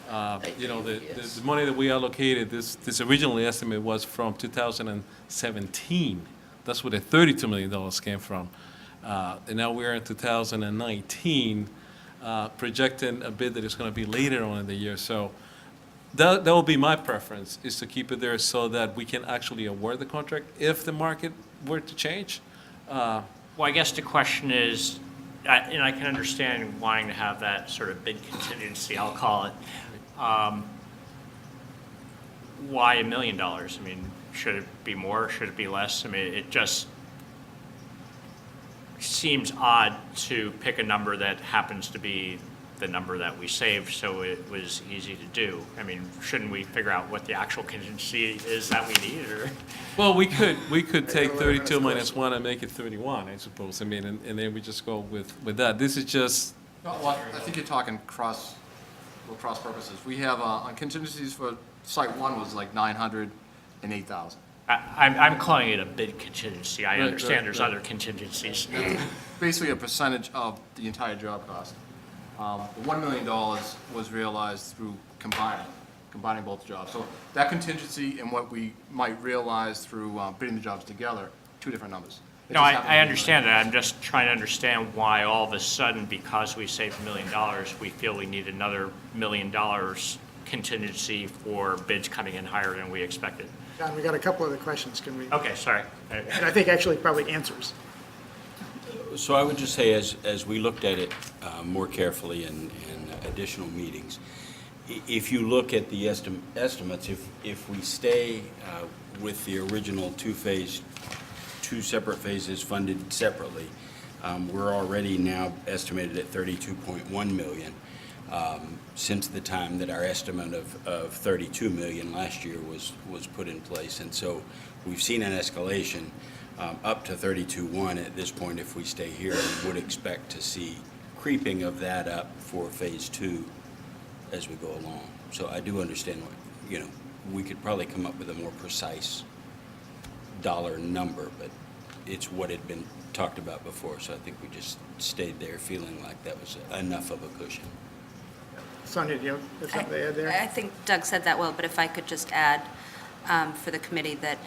The money that we allocated, this originally estimate was from 2017. That's where the $32 million came from. And now we're in 2019, projecting a bid that is going to be later on in the year. So that will be my preference, is to keep it there so that we can actually award the contract if the market were to change. Well, I guess the question is, and I can understand wanting to have that sort of bid contingency, I'll call it. Why $1 million? I mean, should it be more? Should it be less? I mean, it just seems odd to pick a number that happens to be the number that we saved, so it was easy to do. I mean, shouldn't we figure out what the actual contingency is that we need, or? Well, we could take 32 minus 1 and make it 31, I suppose. I mean, and then we just go with that. This is just, Well, I think you're talking cross purposes. We have, on contingencies for Site 1 was like 900 and 8,000. I'm calling it a bid contingency. I Right, understand right, there's right. other contingencies. Basically a percentage of the entire job cost. The $1 million was realized through combining both jobs. So that contingency and what we might realize through bidding the jobs together, two different numbers. It No, just happened to I be understand that. I'm just trying to understand why all of a sudden, because we saved $1 million, we feel we need another $1 million contingency for bids coming in higher than we expected. John, we got a couple other questions, can we? Okay, sorry. And I think actually probably answers. So I would just say, as we looked at it more carefully in additional meetings, if you look at the estimates, if we stay with the original two separate phases funded separately, we're already now estimated at 32.1 million since the time that our estimate of 32 million last year was put in place. And so we've seen an escalation up to 32.1 at this point. If we stay here, we would expect to see creeping of that up for phase 2 as we go along. So I do understand what, we could probably come up with a more precise dollar number, but it's what had been talked about before. So I think we just stayed there feeling like that was enough of a cushion. Sonia, do you have something to add there? I think Doug said that well, but if I could just add for the committee that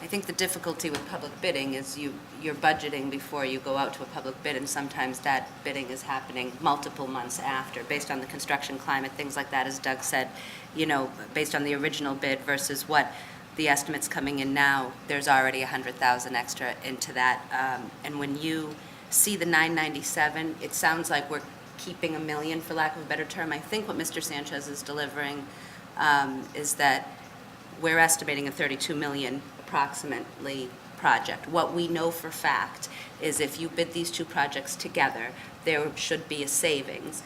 I think the difficulty with public bidding is you're budgeting before you go out to a public bid, and sometimes that bidding is happening multiple months after, based on the construction climate, things like that, as Doug said, based on the original bid versus what the estimate's coming in now, there's already 100,000 extra into that. And when you see the 997, it sounds like we're keeping $1 million, for lack of a better term. I think what Mr. Sanchez is delivering is that we're estimating a 32 million approximately project. What we know for fact is if you bid these two projects together, there should be a savings.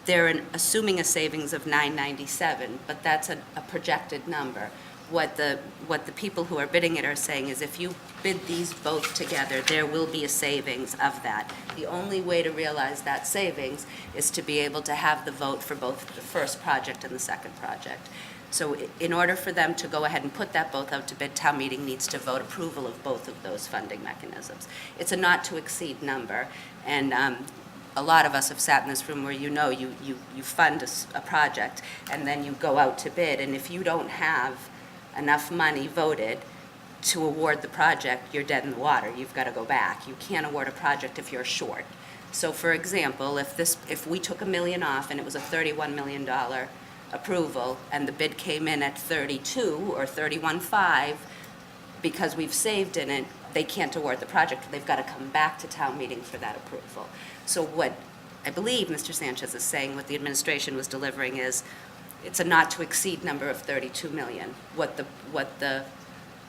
They're assuming a savings of 997, but that's a projected number. What the people who are bidding it are saying is if you bid these both together, there will be a savings of that. The only way to realize that savings is to be able to have the vote for both the first project and the second project. So in order for them to go ahead and put that both out to bid, town meeting needs to vote approval of both of those funding mechanisms. It's a not-to-exceed number, and a lot of us have sat in this room where you fund a project, and then you go out to bid, and if you don't have enough money voted to award the project, you're dead in the water. You've got to go back. You can't award a project if you're short. So for example, if we took $1 million off and it was a $31 million approval, and the bid came in at 32 or 31.5, because we've saved in it, they can't award the project. They've got to come back to town meeting for that approval. So what I believe Mr. Sanchez is saying, what the administration was delivering is, it's a not-to-exceed number of 32 million. What the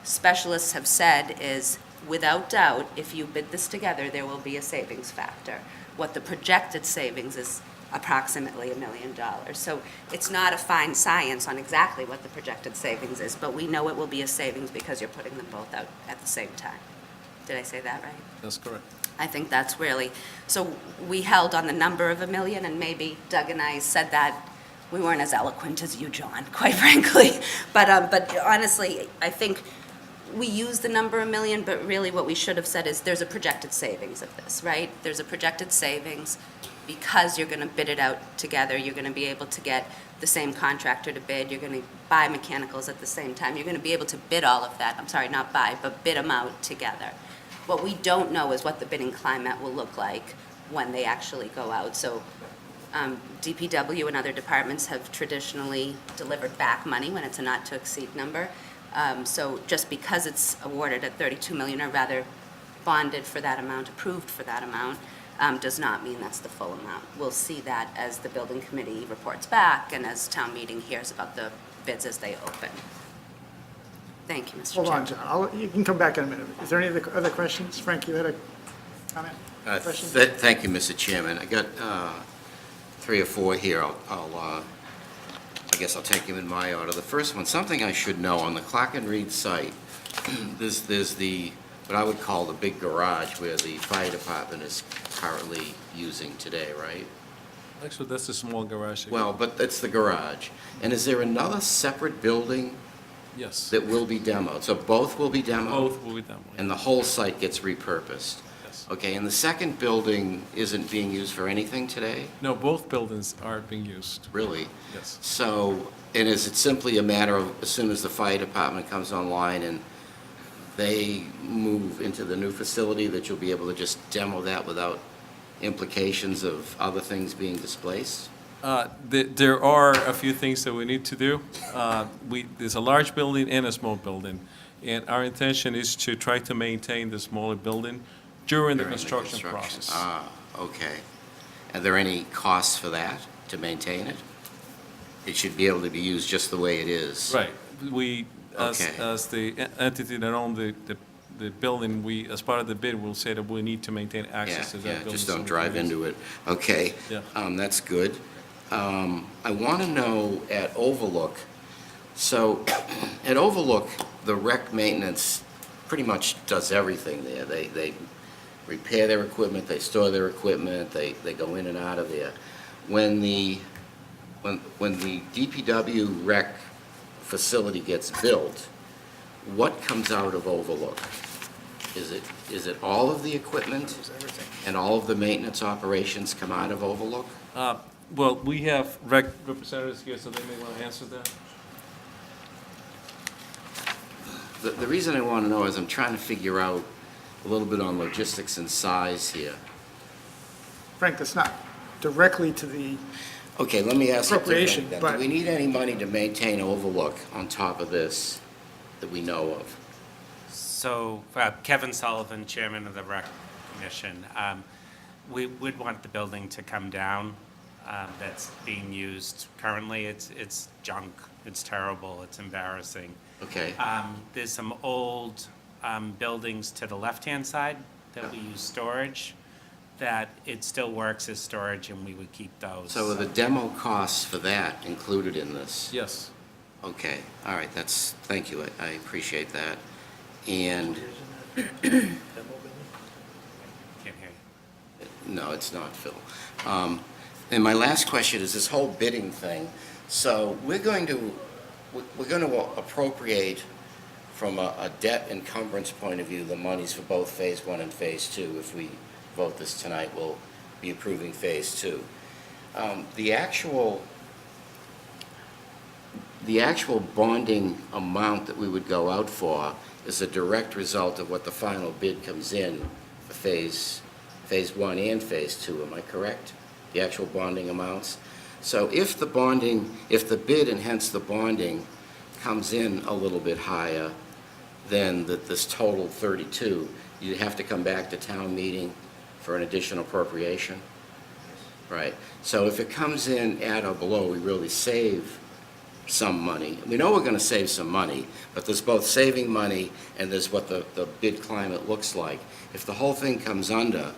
specialists have said is, without doubt, if you bid this together, there will be a savings factor. What the projected savings is approximately $1 million. So it's not a fine science on exactly what the projected savings is, but we know it will be a savings because you're putting them both out at the same time. Did I say that right? That's correct. I think that's really, so we held on the number of $1 million, and maybe Doug and I said that we weren't as eloquent as you, John, quite frankly. But honestly, I think we use the number $1 million, but really what we should have said is there's a projected savings of this, right? There's a projected savings because you're going to bid it out together. You're going to be able to get the same contractor to bid. You're going to buy mechanicals at the same time. You're going to be able to bid all of that. I'm sorry, not buy, but bid them out together. What we don't know is what the bidding climate will look like when they actually go out. So DPW and other departments have traditionally delivered back money when it's a not-to-exceed number. So just because it's awarded at 32 million, or rather bonded for that amount, approved for that amount, does not mean that's the full amount. We'll see that as the building committee reports back and as town meeting hears about the bids as they open. Thank you, Mr. Chairman. Hold on, John. You can come back in a minute. Is there any other questions? Frank, you had a comment? Question? Thank you, Mr. Chairman. I got 3 or 4 here. I guess I'll take them in my order. The first one, something I should know, on the Clark and Reed site, there's what I would call the big garage where the fire department is currently using today, right? Actually, that's a small garage. Well, but it's the garage. And is there another separate building Yes. that will be demoed? So both will be demoed? Both will be demoed. And the whole site gets repurposed? Yes. Okay, and the second building isn't being used for anything today? No, both buildings are being used. Really? Yes. So, and is it simply a matter of, as soon as the fire department comes online and they move into the new facility, that you'll be able to just demo that without implications of other things being displaced? There are a few things that we need to do. There's a large building and a small building, and our intention is to try to maintain the smaller building during the construction process. Ah, okay. Are there any costs for that, to maintain it? It should be able to be used just the way it is? Right. We, Okay. as the entity that owned the building, as part of the bid, will say that we need to maintain access to that building. Just so don't we drive can use into it. Okay. Yeah. That's good. I want to know at Overlook, so at Overlook, the rec maintenance pretty much does everything there. They repair their equipment, they store their equipment, they go in and out of there. When the DPW rec facility gets built, what comes out of Overlook? Is it all of the equipment and all of the maintenance operations come out of Overlook? Well, we have rec representatives here, so they may want to answer that. The reason I want to know is I'm trying to figure out a little bit on logistics and size here. Frank, that's not directly to the Okay, let me ask you appropriation, differently then. but Do we need any money to maintain Overlook on top of this that we know of? So, Kevin Sullivan, Chairman of the Rec Commission, we would want the building to come down that's being used currently. It's junk, it's terrible, it's embarrassing. Okay. There's some old buildings to the left-hand side that we use storage, that it still works as storage, and we would keep those. So are the demo costs for that included in this? Yes. Okay, all right, thank you, I appreciate that. And, Can't hear you. no, it's not, Phil. And my last question is this whole bidding thing. So we're going to appropriate from a debt encumbrance point of view, the monies for both Phase 1 and Phase 2. If we vote this tonight, we'll be approving Phase 2. The actual bonding amount that we would go out for is a direct result of what the final bid comes in for Phase 1 and Phase 2, am I correct? The actual bonding amounts? So if the bid and hence the bonding comes in a little bit higher than this total 32, you have to come back to town meeting for an additional appropriation? Right. So if it comes in at or below, we really save some money. We know we're going to save some money, but there's both saving money and there's what the bid climate looks like. If the whole thing comes under,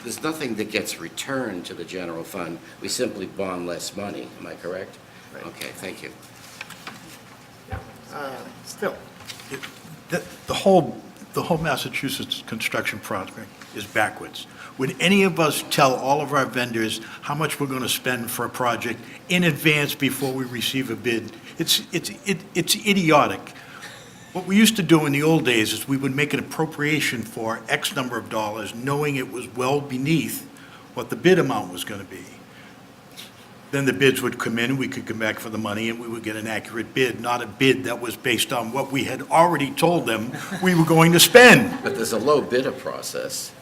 there's nothing that gets returned to the general fund. We simply bond less money. Am I correct? Right. Okay, thank you. Still, The whole Massachusetts construction project is backwards. Would any of us tell all of our vendors how much we're going to spend for a project in advance before we receive a bid? It's idiotic. What we used to do in the old days is we would make an appropriation for X number of dollars, knowing it was well beneath what the bid amount was going to be. Then the bids would come in, we could come back for the money, and we would get an accurate bid, not a bid that was based on what we had already told them we were going to spend. But there's a low bidder process.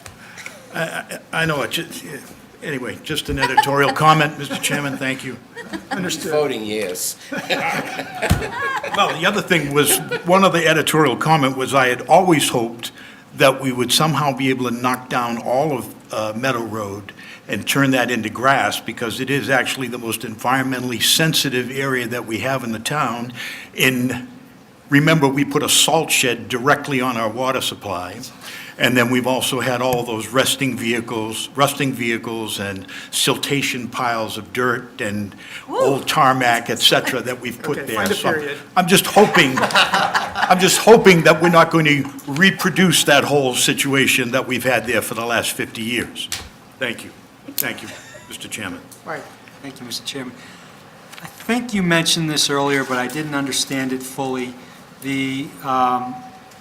I know, anyway, just an editorial comment, Mr. Chairman, thank you. Understood. Voting yes. Well, the other thing was, one of the editorial comment was I had always hoped that we would somehow be able to knock down all of Meadow Road and turn that into grass, because it is actually the most environmentally sensitive area that we have in the town. Remember, we put a salt shed directly on our water supply, and then we've also had all those rusting vehicles and siltation piles of dirt and old tarmac, et cetera, that we've put Okay, there. find a So period. I'm just hoping that we're not going to reproduce that whole situation that we've had there for the last 50 years. Thank you. Thank you, Mr. Chairman. right. Thank you, Mr. Chairman. I think you mentioned this earlier, but I didn't understand it fully. The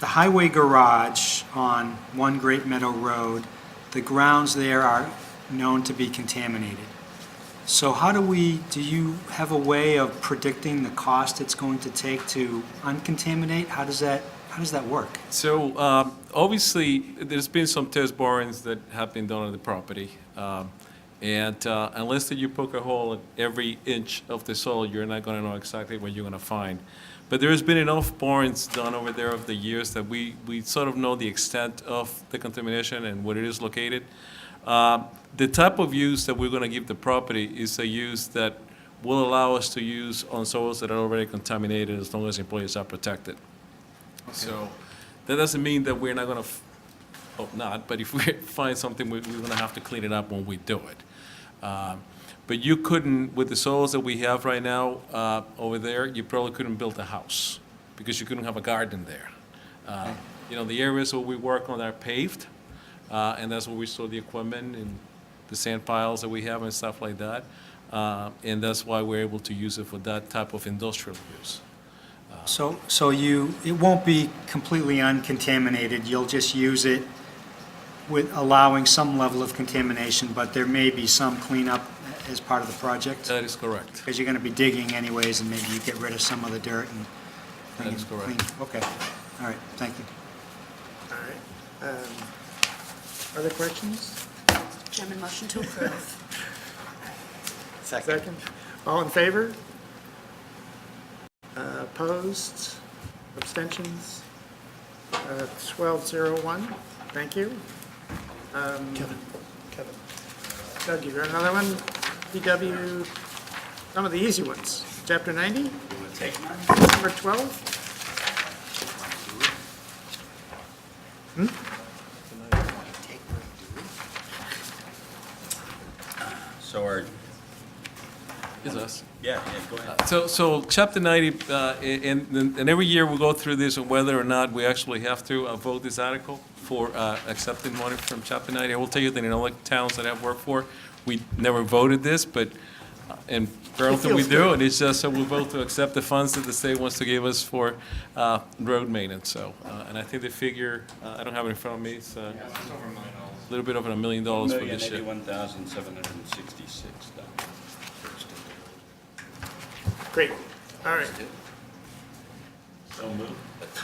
highway garage on One Great Meadow Road, the grounds there are known to be contaminated. So do you have a way of predicting the cost it's going to take to uncontaminate? How does that work? So obviously, there's been some test borings that have been done on the property. And unless that you poke a hole in every inch of the soil, you're not going to know exactly what you're going to find. But there has been enough borings done over there over the years that we sort of know the extent of the contamination and where it is located. The type of use that we're going to give the property is a use that will allow us to use on soils that are already contaminated as long as employees are protected. So that doesn't mean that we're not going to, hope not, but if we find something, we're going to have to clean it up when we do it. But you couldn't, with the soils that we have right now over there, you probably couldn't build a house because you couldn't have a garden there. The areas where we work on are paved, and that's where we store the equipment and the sand piles that we have and stuff like that. And that's why we're able to use it for that type of industrial use. So it won't be completely uncontaminated, you'll just use it with allowing some level of contamination, but there may be some cleanup as part of the project? That is correct. Because you're going to be digging anyways, and maybe you get rid of some of the dirt and bring That is it correct. clean. Okay, all right, thank you. All right. Other questions? Chairman, motion to approve. Second. All in favor? Opposed? Abstentions? 1201. Thank you. Kevin. Doug, you got another one? DPW, some of the easy ones. Chapter 90, number 12. So our, Is us. yeah, go ahead. So Chapter 90, and every year we go through this on whether or not we actually have to vote this article for accepting money from Chapter 90. I will tell you that in other towns that I've worked for, we never voted this, but in Burlington we feels do, good. and it's just so we vote to accept the funds that the state wants to give us for road maintenance, so, and I think the figure, I don't have it in front of me, it's a little bit over $1 million for this year. $1,081,766. Great, all right, So moved.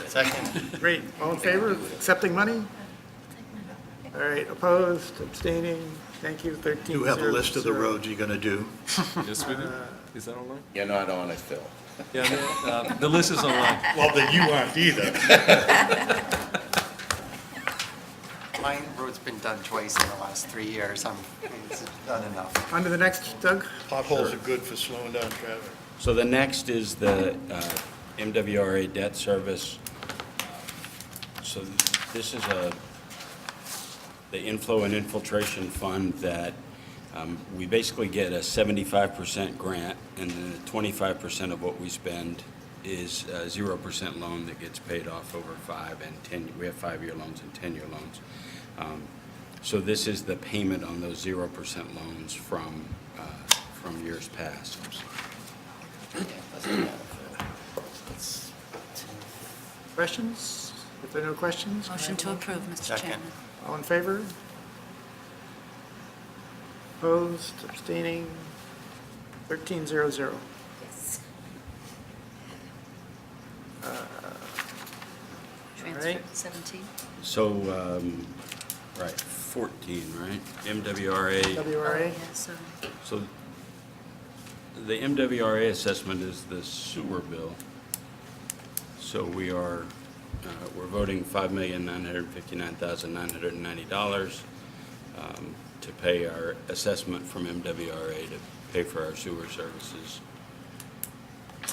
Second. great. All in favor of accepting money? All right, opposed, abstaining, thank you, 13. You have a list of the roads you're going to do. Yes, we do. Is that online? You're not on it, Phil. Yeah, the list is online. Well, then you aren't either. My road's been done twice in the last 3 years. It's done enough. On to the next, Doug? Potholes are good for slowing down traffic. So the next is the MWRA debt service. So this is the inflow and infiltration fund that we basically get a 75% grant, and then 25% of what we spend is a 0% loan that gets paid off over 5 and 10. We have 5-year loans and 10-year loans. So this is the payment on those 0% loans from years past. Questions? If there are no questions? Motion to approve, Mr. Second. Chairman. All in favor? Opposed, abstaining, 1300. Yes. right. Transfer 17. So, right, 14, right? MWRA. WRA, Yeah, so So the MWRA assessment is the sewer bill. So we're voting $5,959,990 to pay our assessment from MWRA to pay for our sewer services.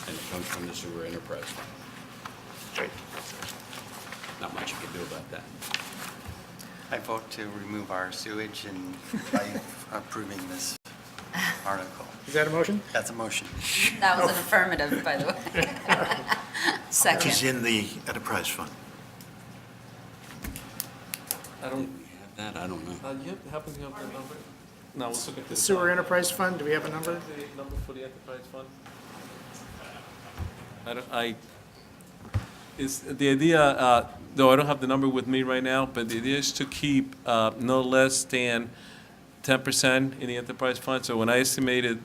And it comes from the sewer enterprise fund. great. Not much you can do about that. I vote to remove our sewage and by approving this article. Is that a motion? That's a motion. that was an affirmative, by the way. Which is Second. in the enterprise fund. I don't, We have that, I don't know. you happen to have the number? No, we'll look at The this. sewer enterprise fund, do we have a number? The number for the enterprise fund? It's the idea, though I don't have the number with me right now, but the idea is to keep no less than 10% in the enterprise fund. So when I estimated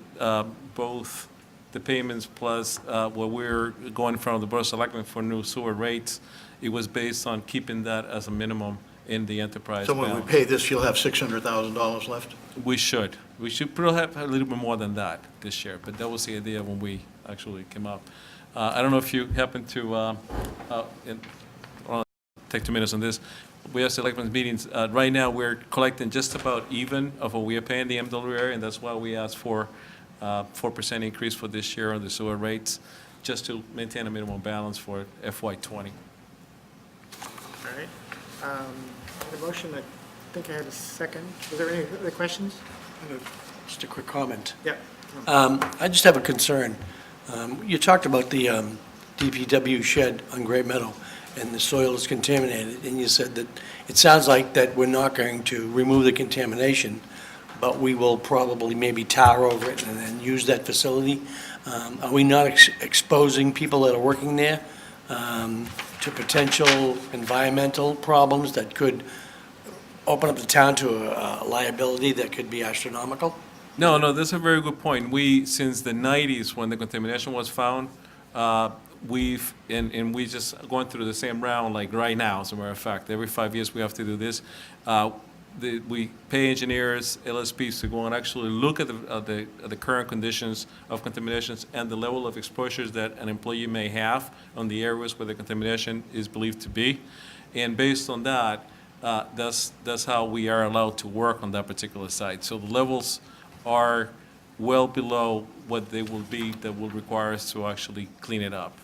both the payments plus what we're going from the Board of Selectmen for new sewer rates, it was based on keeping that as a minimum in the enterprise So when we balance. pay this, you'll have $600,000 left? We should. We should probably have a little bit more than that this year, but that was the idea when we actually came up. I don't know if you happen to, I'll take 2 minutes on this. We have selectmen's meetings. Right now, we're collecting just about even of what we are paying the MWRA, and that's why we asked for 4% increase for this year on the sewer rates, just to maintain a minimum balance for FY '20. All right. I had a motion, I think I had a second. Was there any other questions? Just a quick comment. Yeah. I just have a concern. You talked about the DPW shed on Great Meadow, and the soil is contaminated, and you said that it sounds like that we're not going to remove the contamination, but we will probably maybe tar over it and then use that facility. Are we not exposing people that are working there to potential environmental problems that could open up the town to a liability that could be astronomical? No, that's a very good point. We, since the 90s, when the contamination was found, we've, and we just going through the same round like right now, as a matter of fact. Every 5 years we have to do this. We pay engineers, LSPs to go and actually look at the current conditions of contaminations and the level of exposures that an employee may have on the areas where the contamination is believed to be. And based on that, that's how we are allowed to work on that particular site. So the levels are well below what they will be, that will require us to actually clean it up.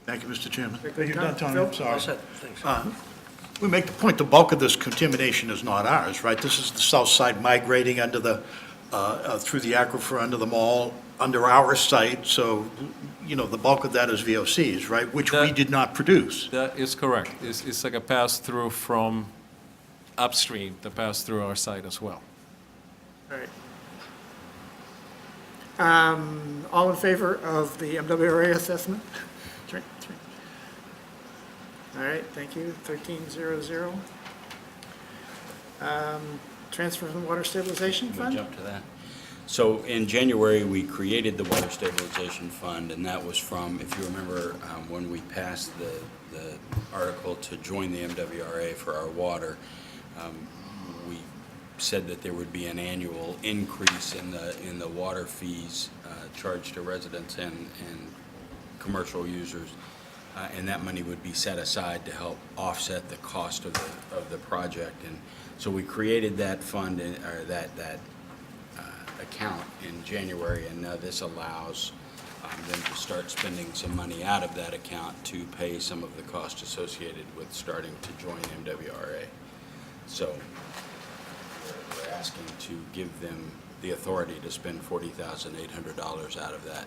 Thank you, Mr. Chairman. Very Are good, you Tom. done, Tony? Phil? I'm sorry. All set, thanks. We make the point, the bulk of this contamination is not ours, right? This is the south side migrating under the, through the aquifer, under the mall, under our site, so, you know, the bulk of that is VOCs, right? Which we did not produce. That is correct. It's like a pass-through from upstream, that pass through our site as well. All right. All in favor of the MWRA assessment? All right, thank you. 1300. Transfer from Water Stabilization Can we Fund? jump to that? So in January, we created the Water Stabilization Fund, and that was from, if you remember, when we passed the article to join the MWRA for our water, we said that there would be an annual increase in the water fees charged to residents and commercial users, and that money would be set aside to help offset the cost of the project. And so we created that fund, or that account in January, and now this allows them to start spending some money out of that account to pay some of the cost associated with starting to join MWRA. So we're asking to give them the authority to spend $40,800 out of that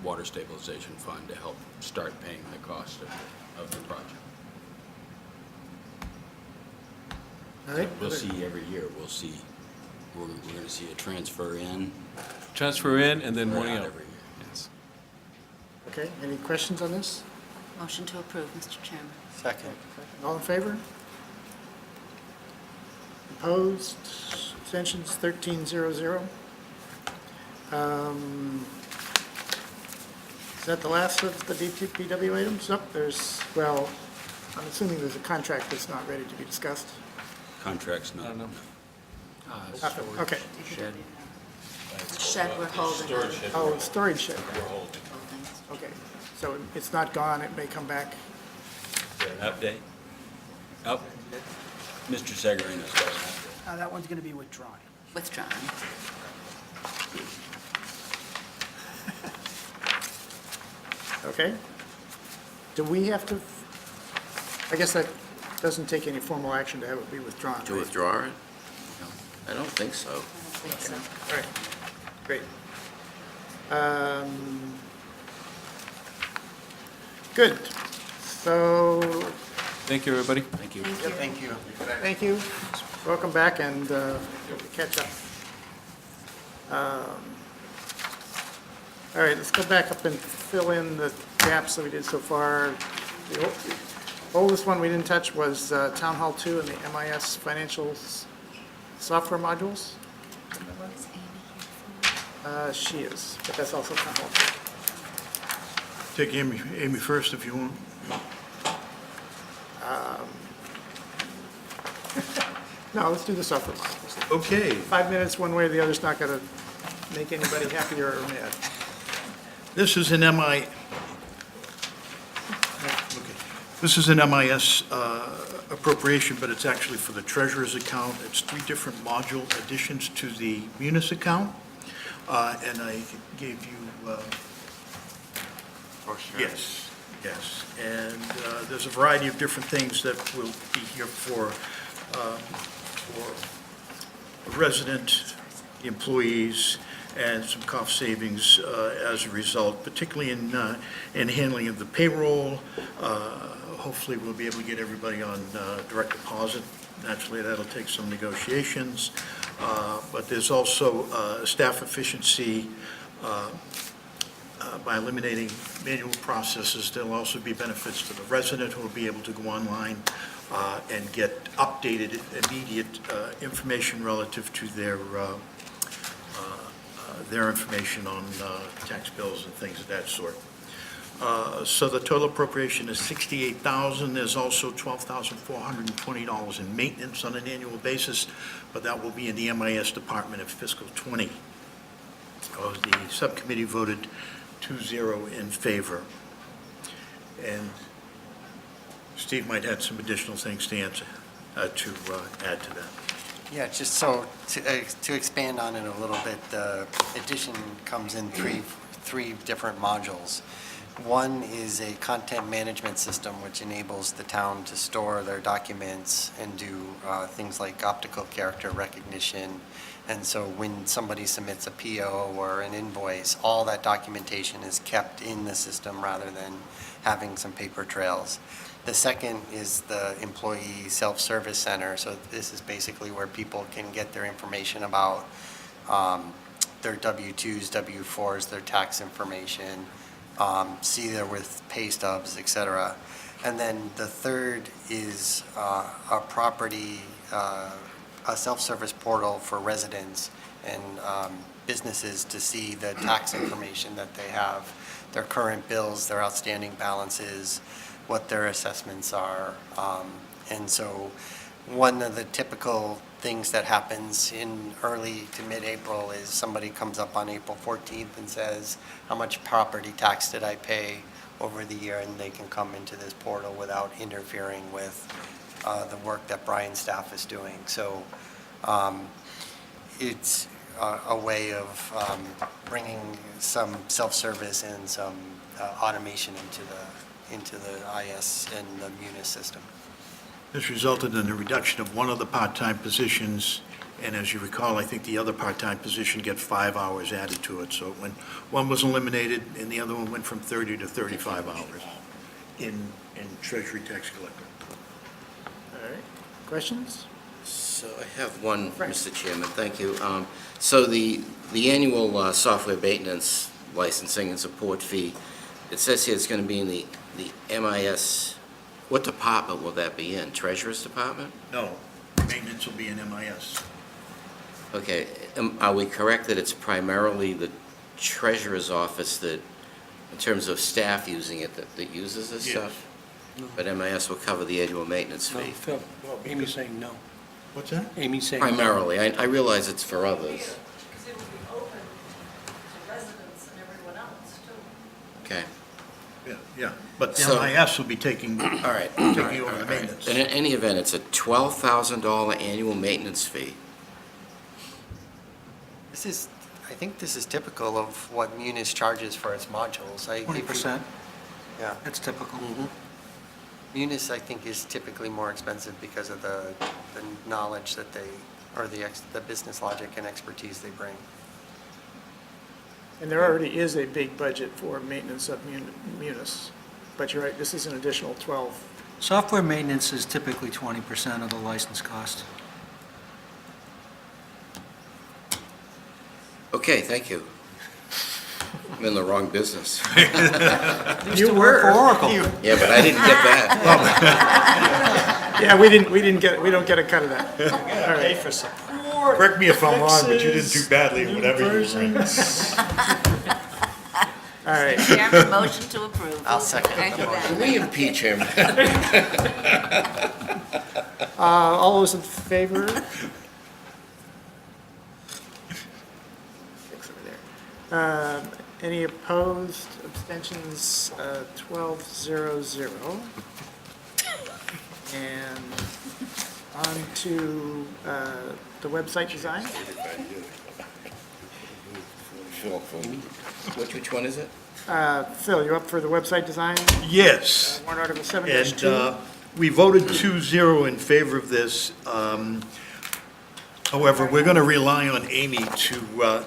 Water Stabilization Fund to help start paying the cost of the project. All right. We'll see every year, we're going to see a transfer in. Transfer in and then or money out. every year. Yes. Okay, any questions on this? Motion to approve, Mr. Chairman. Second. All in favor? Opposed? Abstentions? 1300. Is that the last of the DPW items? Nope, there's, well, I'm assuming there's a contract that's not ready to be discussed. Contracts not. Okay. Shed. Shed we're holding. Oh, storage shed. Holdings. Okay, so it's not gone, it may come back. An update? Oh, Mr. Segarino's got an update. That one's going to be withdrawn. Withdrawn. Okay. Do we have to, I guess that doesn't take any formal action to have it be withdrawn, To right? withdraw it? I don't think so. I don't think so. All right, great. Good. So, Thank you, everybody. Thank you. Thank you. thank you. Welcome back, and catch up. All right, let's go back up and fill in the gaps that we did so far. The oldest one we didn't touch was Town Hall 2 and the MIS financial software modules. She is, but that's also Town Hall 2. Take Amy first if you want. No, let's do the software modules. Okay. 5 minutes one way or the other's not going to make anybody happier or mad. This is an This is an MIS appropriation, but it's actually for the treasurer's account. It's 3 different module additions to the Munis account. And I gave you, yes, yes. And there's a variety of different things that will be here for resident employees, and some cost savings as a result, particularly in handling of the payroll. Hopefully, we'll be able to get everybody on direct deposit. Naturally, that'll take some negotiations. But there's also staff efficiency by eliminating manual processes. There'll also be benefits to the resident who will be able to go online and get updated, immediate information relative to their information on tax bills and things of that sort. So the total appropriation is $68,000. There's also $12,420 in maintenance on an annual basis, but that will be in the MIS department of fiscal '20. The subcommittee voted 2-0 in favor. And Steve might have some additional things to answer, to add to that. Yeah, just so, to expand on it a little bit, the addition comes in three different modules. One is a content management system which enables the town to store their documents and do things like optical character recognition. And so when somebody submits a PO or an invoice, all that documentation is kept in the system rather than having some paper trails. The second is the employee self-service center. So this is basically where people can get their information about their W-2s, W-4s, their tax information, see their with pay stubs, et cetera. And then the third is a property, a self-service portal for residents and businesses to see the tax information that they have, their current bills, their outstanding balances, what their assessments are. And so one of the typical things that happens in early to mid-April is somebody comes up on April 14th and says, how much property tax did I pay over the year? And they can come into this portal without interfering with the work that Brian's staff is doing. So it's a way of bringing some self-service and some automation into the IS and the Munis system. This resulted in a reduction of one of the part-time positions, and as you recall, I think the other part-time position gets 5 hours added to it. So when one was eliminated and the other one went from 30 to 35 hours in Treasury Tax Collector. All right, questions? So I have one, Mr. Chairman, thank you. So the annual software maintenance licensing and support fee, it says here it's going to be in the MIS. What department will that be in? Treasurer's Department? No, maintenance will be in MIS. Okay, are we correct that it's primarily the Treasurer's office that, in terms of staff using it, that uses this Yes. stuff? But MIS will cover the annual maintenance No, fee? Phil, well, Amy's saying no. What's that? Amy's saying no. Primarily, I realize it's for others. Because it would be open to residents and everyone else, too. Okay. Yeah, but So- MIS will be taking, All right. taking over the maintenance. And in any event, it's a $12,000 annual maintenance fee. I think this is typical of what Munis charges for its modules. 20%. Yeah. That's typical. Munis, I think, is typically more expensive because of the knowledge that they, or the business logic and expertise they bring. And there already is a big budget for maintenance of Munis, but you're right, this is an additional 12. Software maintenance is typically 20% of the license cost. Okay, thank you. I'm in the wrong business. You were. Yeah, but I didn't get that. Yeah, we don't get a cut of that. All right. for support. Correct me if I'm wrong, but you didn't do badly in whatever you were in. All right. Chairman, motion to approve. I'll second Thank the you, motion. Ben. Can we impeach him? All those in favor? Six over there. Any opposed, abstentions, 12-0-0. And on to the website design. Which one is it? Phil, you up for the website design? Yes. Warrant Article 7-2. And we voted 2-0 in favor of this. However, we're going to rely on Amy to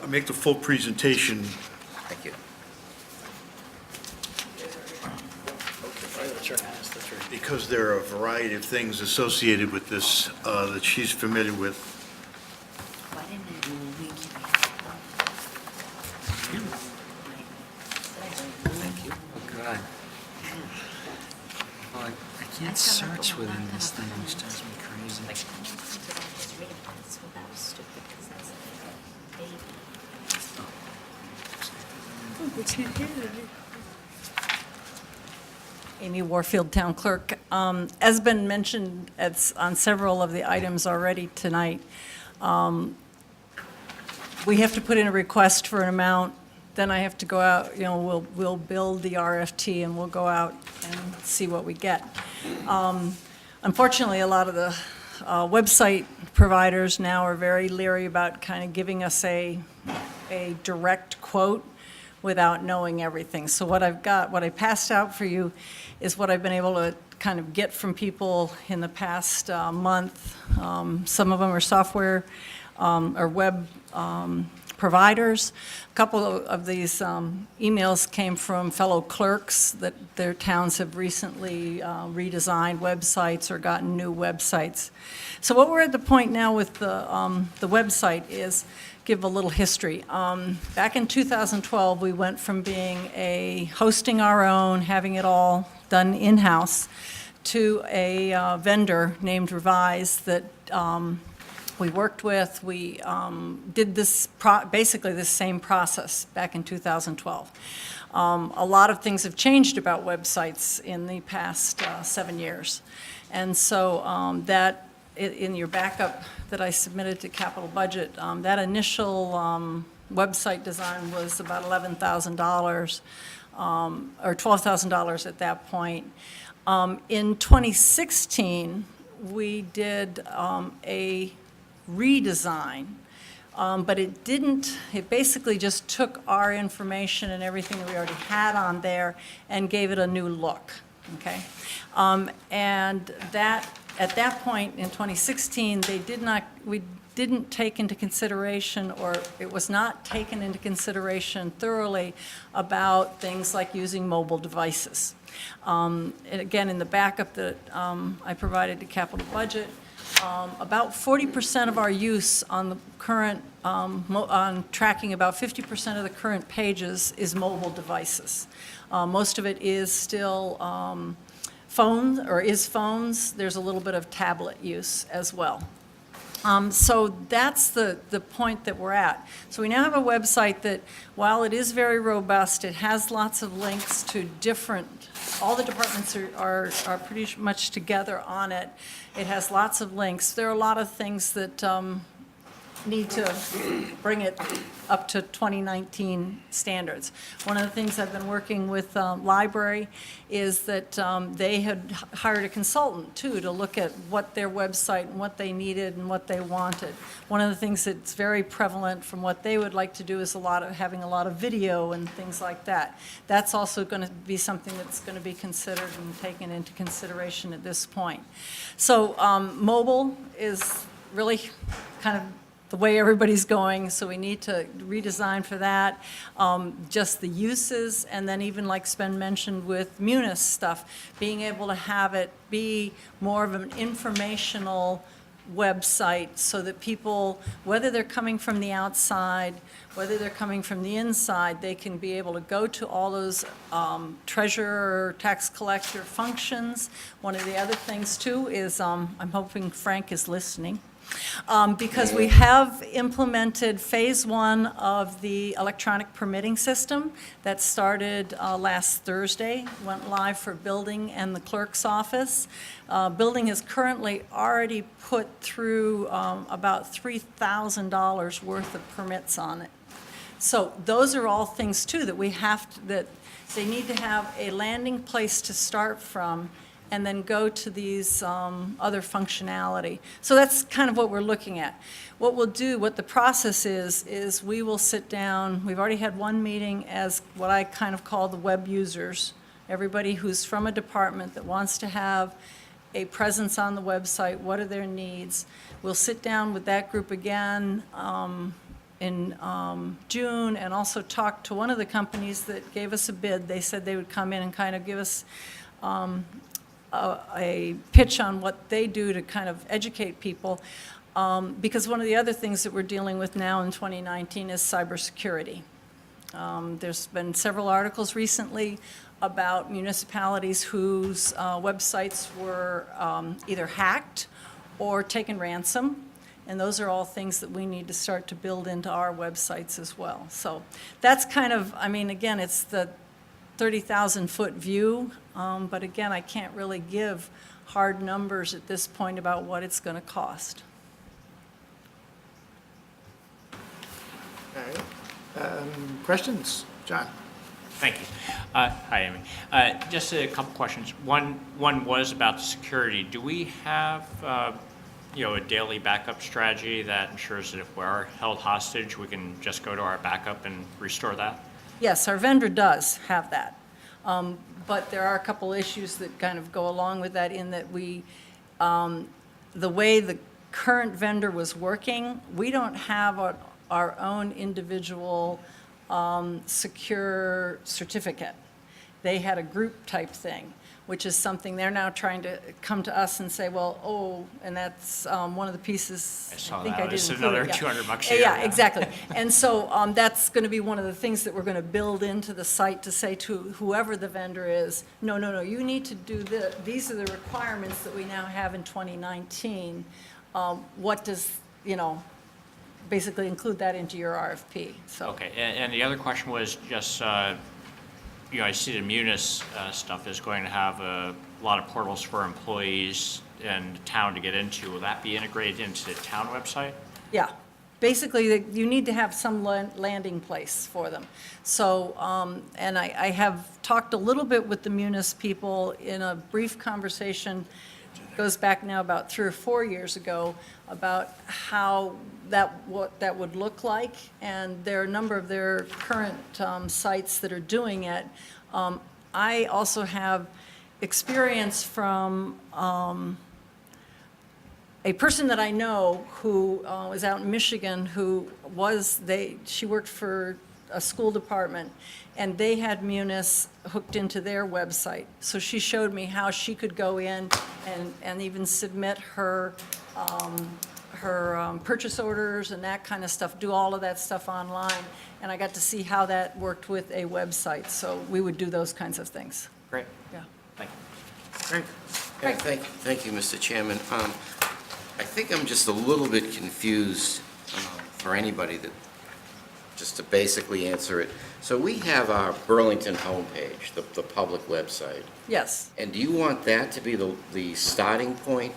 make the full presentation. Thank you. Because there are a variety of things associated with this that she's familiar with. Why didn't I do a week? Thank you. Good. Well, I can't search within this thing, which drives me crazy. Amy Warfield, Town Clerk. As been mentioned on several of the items already tonight, we have to put in a request for an amount, then I have to go out, we'll build the RFT and we'll go out and see what we get. Unfortunately, a lot of the website providers now are very leery about kind of giving us a direct quote without knowing everything. So what I've got, what I passed out for you is what I've been able to kind of get from people in the past month. Some of them are software or web providers. A couple of these emails came from fellow clerks that their towns have recently redesigned websites or gotten new websites. So what we're at the point now with the website is, give a little history. Back in 2012, we went from being hosting our own, having it all done in-house, to a vendor named Revise that we worked with. We did this, basically this same process back in 2012. A lot of things have changed about websites in the past 7 years. And so that, in your backup that I submitted to capital budget, that initial website design was about $11,000, or $12,000 at that point. In 2016, we did a redesign, but it basically just took our information and everything that we already had on there and gave it a new look, okay? And that, at that point in 2016, we didn't take into consideration, or it was not taken into consideration thoroughly about things like using mobile devices. And again, in the backup that I provided to capital budget, about 40% of our use on the current, on tracking about 50% of the current pages is mobile devices. Most of it is still phones, or is phones. There's a little bit of tablet use as well. So that's the point that we're at. So we now have a website that, while it is very robust, it has lots of links to different, all the departments are pretty much together on it. It has lots of links. There are a lot of things that need to bring it up to 2019 standards. One of the things I've been working with library is that they had hired a consultant too to look at what their website and what they needed and what they wanted. One of the things that's very prevalent from what they would like to do is having a lot of video and things like that. That's also going to be something that's going to be considered and taken into consideration at this point. So mobile is really kind of the way everybody's going, so we need to redesign for that. Just the uses, and then even like Sven mentioned with Munis stuff, being able to have it be more of an informational website so that people, whether they're coming from the outside, whether they're coming from the inside, they can be able to go to all those treasurer, tax collector functions. One of the other things too is, I'm hoping Frank is listening, because we have implemented phase 1 of the electronic permitting system that started last Thursday, went live for building and the clerk's office. Building has currently already put through about $3,000 worth of permits on it. So those are all things too that we have to, that they need to have a landing place to start from and then go to these other functionality. So that's kind of what we're looking at. What we'll do, what the process is we will sit down. We've already had one meeting as what I kind of call the web users, everybody who's from a department that wants to have a presence on the website. What are their needs? We'll sit down with that group again in June, and also talk to one of the companies that gave us a bid. They said they would come in and kind of give us a pitch on what they do to kind of educate people, because one of the other things that we're dealing with now in 2019 is cybersecurity. There's been several articles recently about municipalities whose websites were either hacked or taken ransom, and those are all things that we need to start to build into our websites as well. So that's kind of, I mean, again, it's the 30,000-foot view, but again, I can't really give hard numbers at this point about what it's going to cost. Okay. Questions? John? Thank you. Hi, Amy. Just a couple questions. One was about the security. Do we have a daily backup strategy that ensures that if we are held hostage, we can just go to our backup and restore that? Yes, our vendor does have that. But there are a couple issues that kind of go along with that in that the way the current vendor was working, we don't have our own individual secure certificate. They had a group type thing, which is something they're now trying to come to us and say, well, and that's one of the pieces. I saw think that. did It's include another it, yeah. $200 a year. Yeah, exactly. And so that's going to be one of the things that we're going to build into the site to say to whoever the vendor is, no, you need to do this. These are the requirements that we now have in 2019. What does, basically include that into your RFP, so. Okay, and the other question was just, I see the Munis stuff is going to have a lot of portals for employees and town to get into. Will that be integrated into the town website? Yeah, basically, you need to have some landing place for them. So, and I have talked a little bit with the Munis people in a brief conversation, goes back now about 3 or 4 years ago, about what that would look like, and there are a number of their current sites that are doing it. I also have experience from a person that I know who was out in Michigan she worked for a school department, and they had Munis hooked into their website. So she showed me how she could go in and even submit her purchase orders and that kind of stuff, do all of that stuff online. And I got to see how that worked with a website. So we would do those kinds of things. Great. Yeah. Thank you. Great. Thank you, Mr. Chairman. I think I'm just a little bit confused for anybody just to basically answer it. So we have our Burlington homepage, the public website. Yes. And do you want that to be the starting point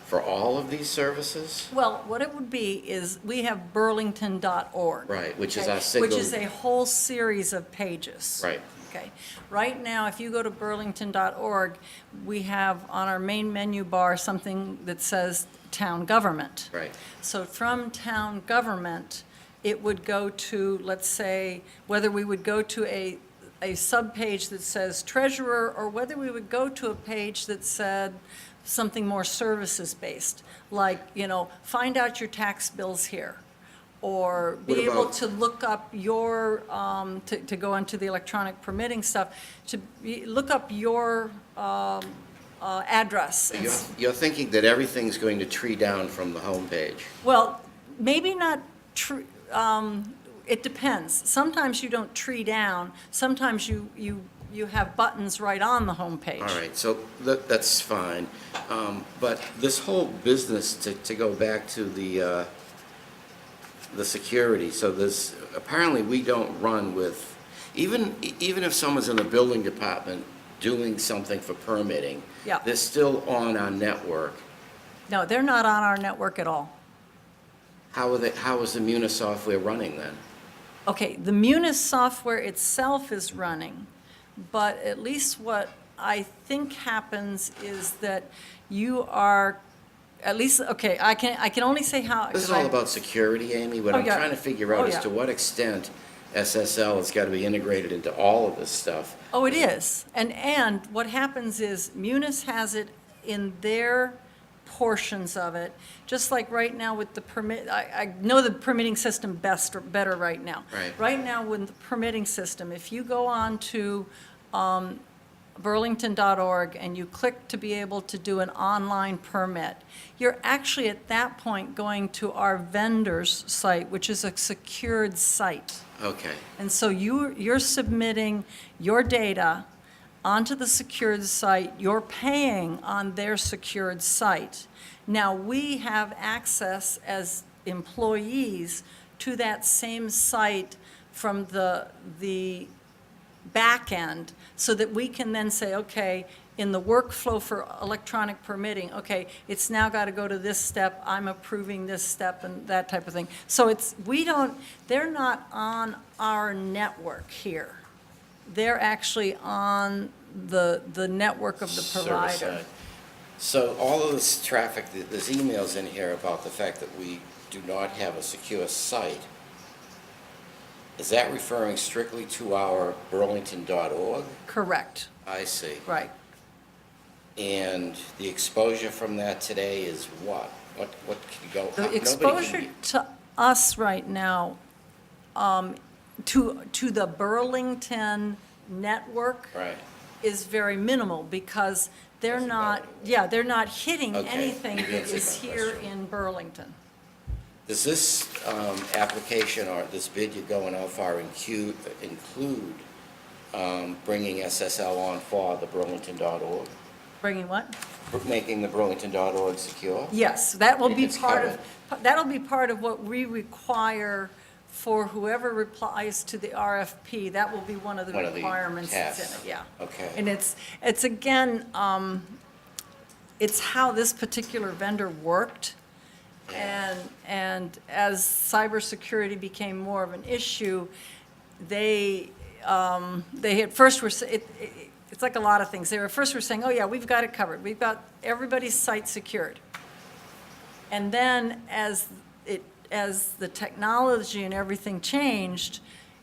for all of these services? Well, what it would be is we have burlington.org. Right, which is okay, our single... Which is a whole series of pages. Right. Okay. Right now, if you go to burlington.org, we have on our main menu bar something that says town government. Right. So from town government, it would go to, let's say, whether we would go to a subpage that says treasurer, or whether we would go to a page that said something more services-based, like, find out your tax bills here, or be able to look up your, to go into the electronic permitting stuff, look up your address. You're thinking that everything's going to tree down from the homepage? Well, maybe not true. It depends. Sometimes you don't tree down. Sometimes you have buttons right on the homepage. All right, so that's fine. But this whole business, to go back to the security, so apparently we don't run with, even if someone's in the building department doing something for permitting, yeah, they're still on our network. No, they're not on our network at all. How is the Munis software running then? Okay, the Munis software itself is running, but at least what I think happens is that you are, at least, okay, I can only say how. This is all about security, Amy. What I'm yeah. trying to figure out is yeah. to what extent SSL has got to be integrated into all of this stuff. Oh, it is. And what happens is Munis has it in their portions of it, just like right now with the permit, I know the permitting system better right now. Right. Right now with the permitting system, if you go on to burlington.org and you click to be able to do an online permit, you're actually at that point going to our vendor's site, which is a secured site. Okay. And so you're submitting your data onto the secured site, you're paying on their secured site. Now, we have access as employees to that same site from the back end, so that we can then say, okay, in the workflow for electronic permitting, okay, it's now got to go to this step, I'm approving this step, and that type of thing. So they're not on our network here. They're actually on the network of the provider. So all of this traffic, there's emails in here about the fact that we do not have a secure site. Is that referring strictly to our burlington.org? Correct, I see. right. And the exposure from that today is what? What can go? The nobody can exposure get- to us right now, to the Burlington network Right. is very minimal because they're not, they're not hitting Okay, anything you that answered is my here question. in Burlington. Does this application or this bid you're going out for include bringing SSL on for the burlington.org? Bringing what? Making the burlington.org secure? Yes, that will be It's part covered. of, that'll be part of what we require for whoever replies to the RFP. That will be one of the One of the requirements that's in tasks. it, yeah. Okay. And it's again, it's how this particular vendor worked. And as cybersecurity became more of an issue, they at first were, it's like a lot of things. They were first were saying, oh yeah, we've got it covered. We've got everybody's site secured. And then as the technology and everything changed,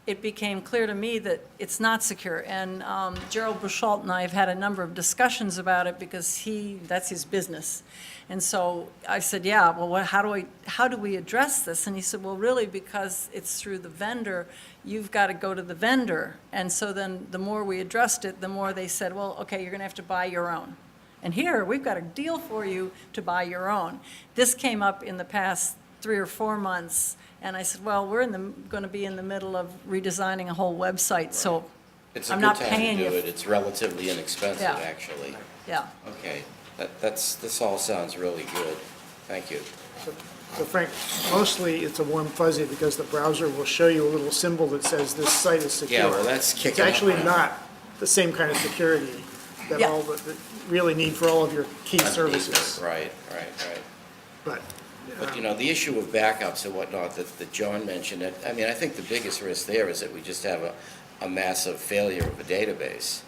it became clear to me that it's not secure. And Gerald Buchalt and I have had a number of discussions about it because that's his business. And so I said, yeah, well, how do we address this? And he said, well, really, because it's through the vendor, you've got to go to the vendor. And so then the more we addressed it, the more they said, well, okay, you're going to have to buy your own. And here, we've got a deal for you to buy your own. This came up in the past 3 or 4 months, and I said, well, we're going to be in the middle of redesigning a whole website, so It's a I'm good not time paying to you. do it. It's relatively inexpensive, Yeah. actually. Yeah. Okay. This all sounds really good. Thank you. So Frank, mostly it's a warm fuzzy because the browser will show you a little symbol that says this site is secure. Yeah, well, that's kicking It's actually up. not the same kind of security that Yeah. that you really need for all of your key services. Right. But, But, you know, the issue of backups and whatnot that John mentioned, I mean, I think the biggest risk there is that we just have a massive failure of a database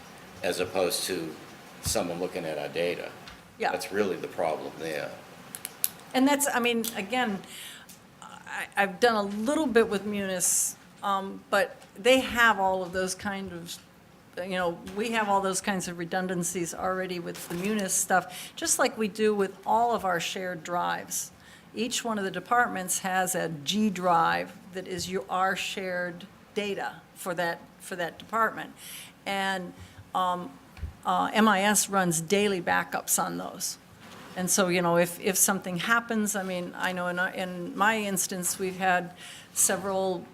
as opposed to someone looking at our data. Yeah. That's really the problem there. And that's, I mean, again, I've done a little bit with Munis, but they have all of those kind of, we have all those kinds of redundancies already with the Munis stuff, just like we do with all of our shared drives. Each one of the departments has a G drive that is our shared data for that department. And MIS runs daily backups on those. And so, if something happens, I mean, I know in my instance, we've had several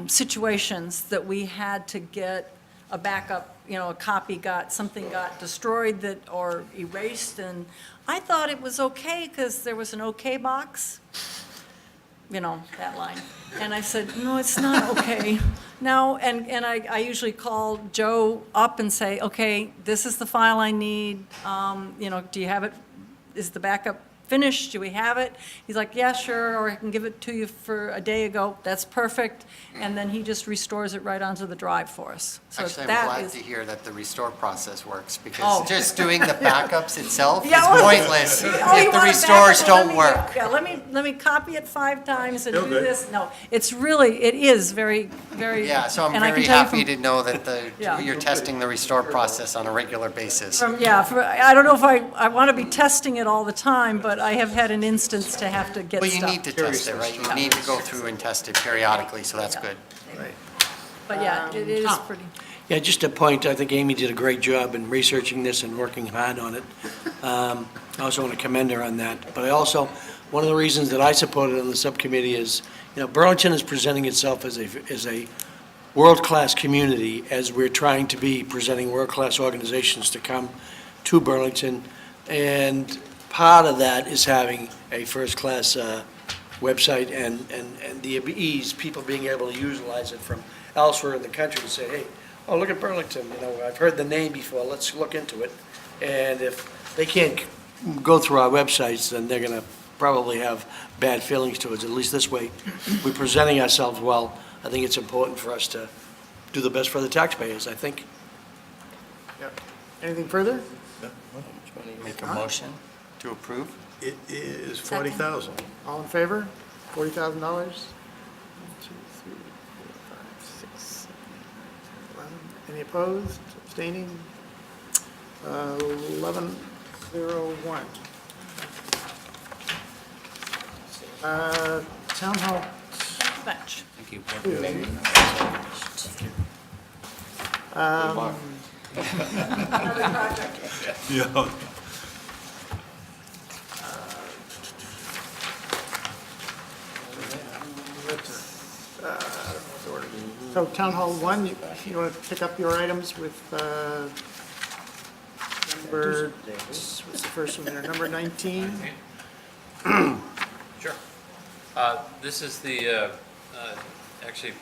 situations that we had to get a backup, a copy something got destroyed or erased, and I thought it was okay because there was an okay box, that line. And I said, no, it's not okay. No, and I usually call Joe up and say, okay, this is the file I need, do you have it? Is the backup finished? Do we have it? He's like, yeah, sure, or I can give it to you for a day ago. That's perfect. And then he just restores it right onto the drive for us. So Actually, I'm that glad is- to hear that the restore process works, Oh. because just doing the backups itself is Yeah, well, pointless oh, you if the want it back restores up? don't work. Yeah, let me copy it 5 times and do this. No, it is very, very. Yeah, so I'm and I can very tell you happy from- to know that Yeah. you're testing the restore process on a regular basis. I don't know if I want to be testing it all the time, but I have had an instance to have to get Well, stuff. you need to test it, right? You need to go through and test it periodically, so that's good. But yeah, it is pretty. Yeah, just a point, I think Amy did a great job in researching this and working hard on it. I also want to commend her on that. But one of the reasons that I supported on the subcommittee is, Burlington is presenting itself as a world-class community as we're trying to be presenting world-class organizations to come to Burlington. And part of that is having a first-class website and the ease, people being able to utilize it from elsewhere in the country to say, hey, oh, look at Burlington, I've heard the name before, let's look into it. And if they can't go through our websites, then they're going to probably have bad feelings towards it. At least this way, we're presenting ourselves well. I think it's important for us to do the best for the taxpayers, I think. Anything further? Make a motion to approve? It is Second. 40,000. All in favor? $40,000? 1, 2, 3, 4, 5, 6, 7, 8, 9, 10, 11. Any opposed, abstaining? 1101. Town Hall. Bench. Thank you. Another project. Yeah. So Town Hall 1, you want to pick up your items with number, what's the first one there, number 19? Sure. This is the, actually,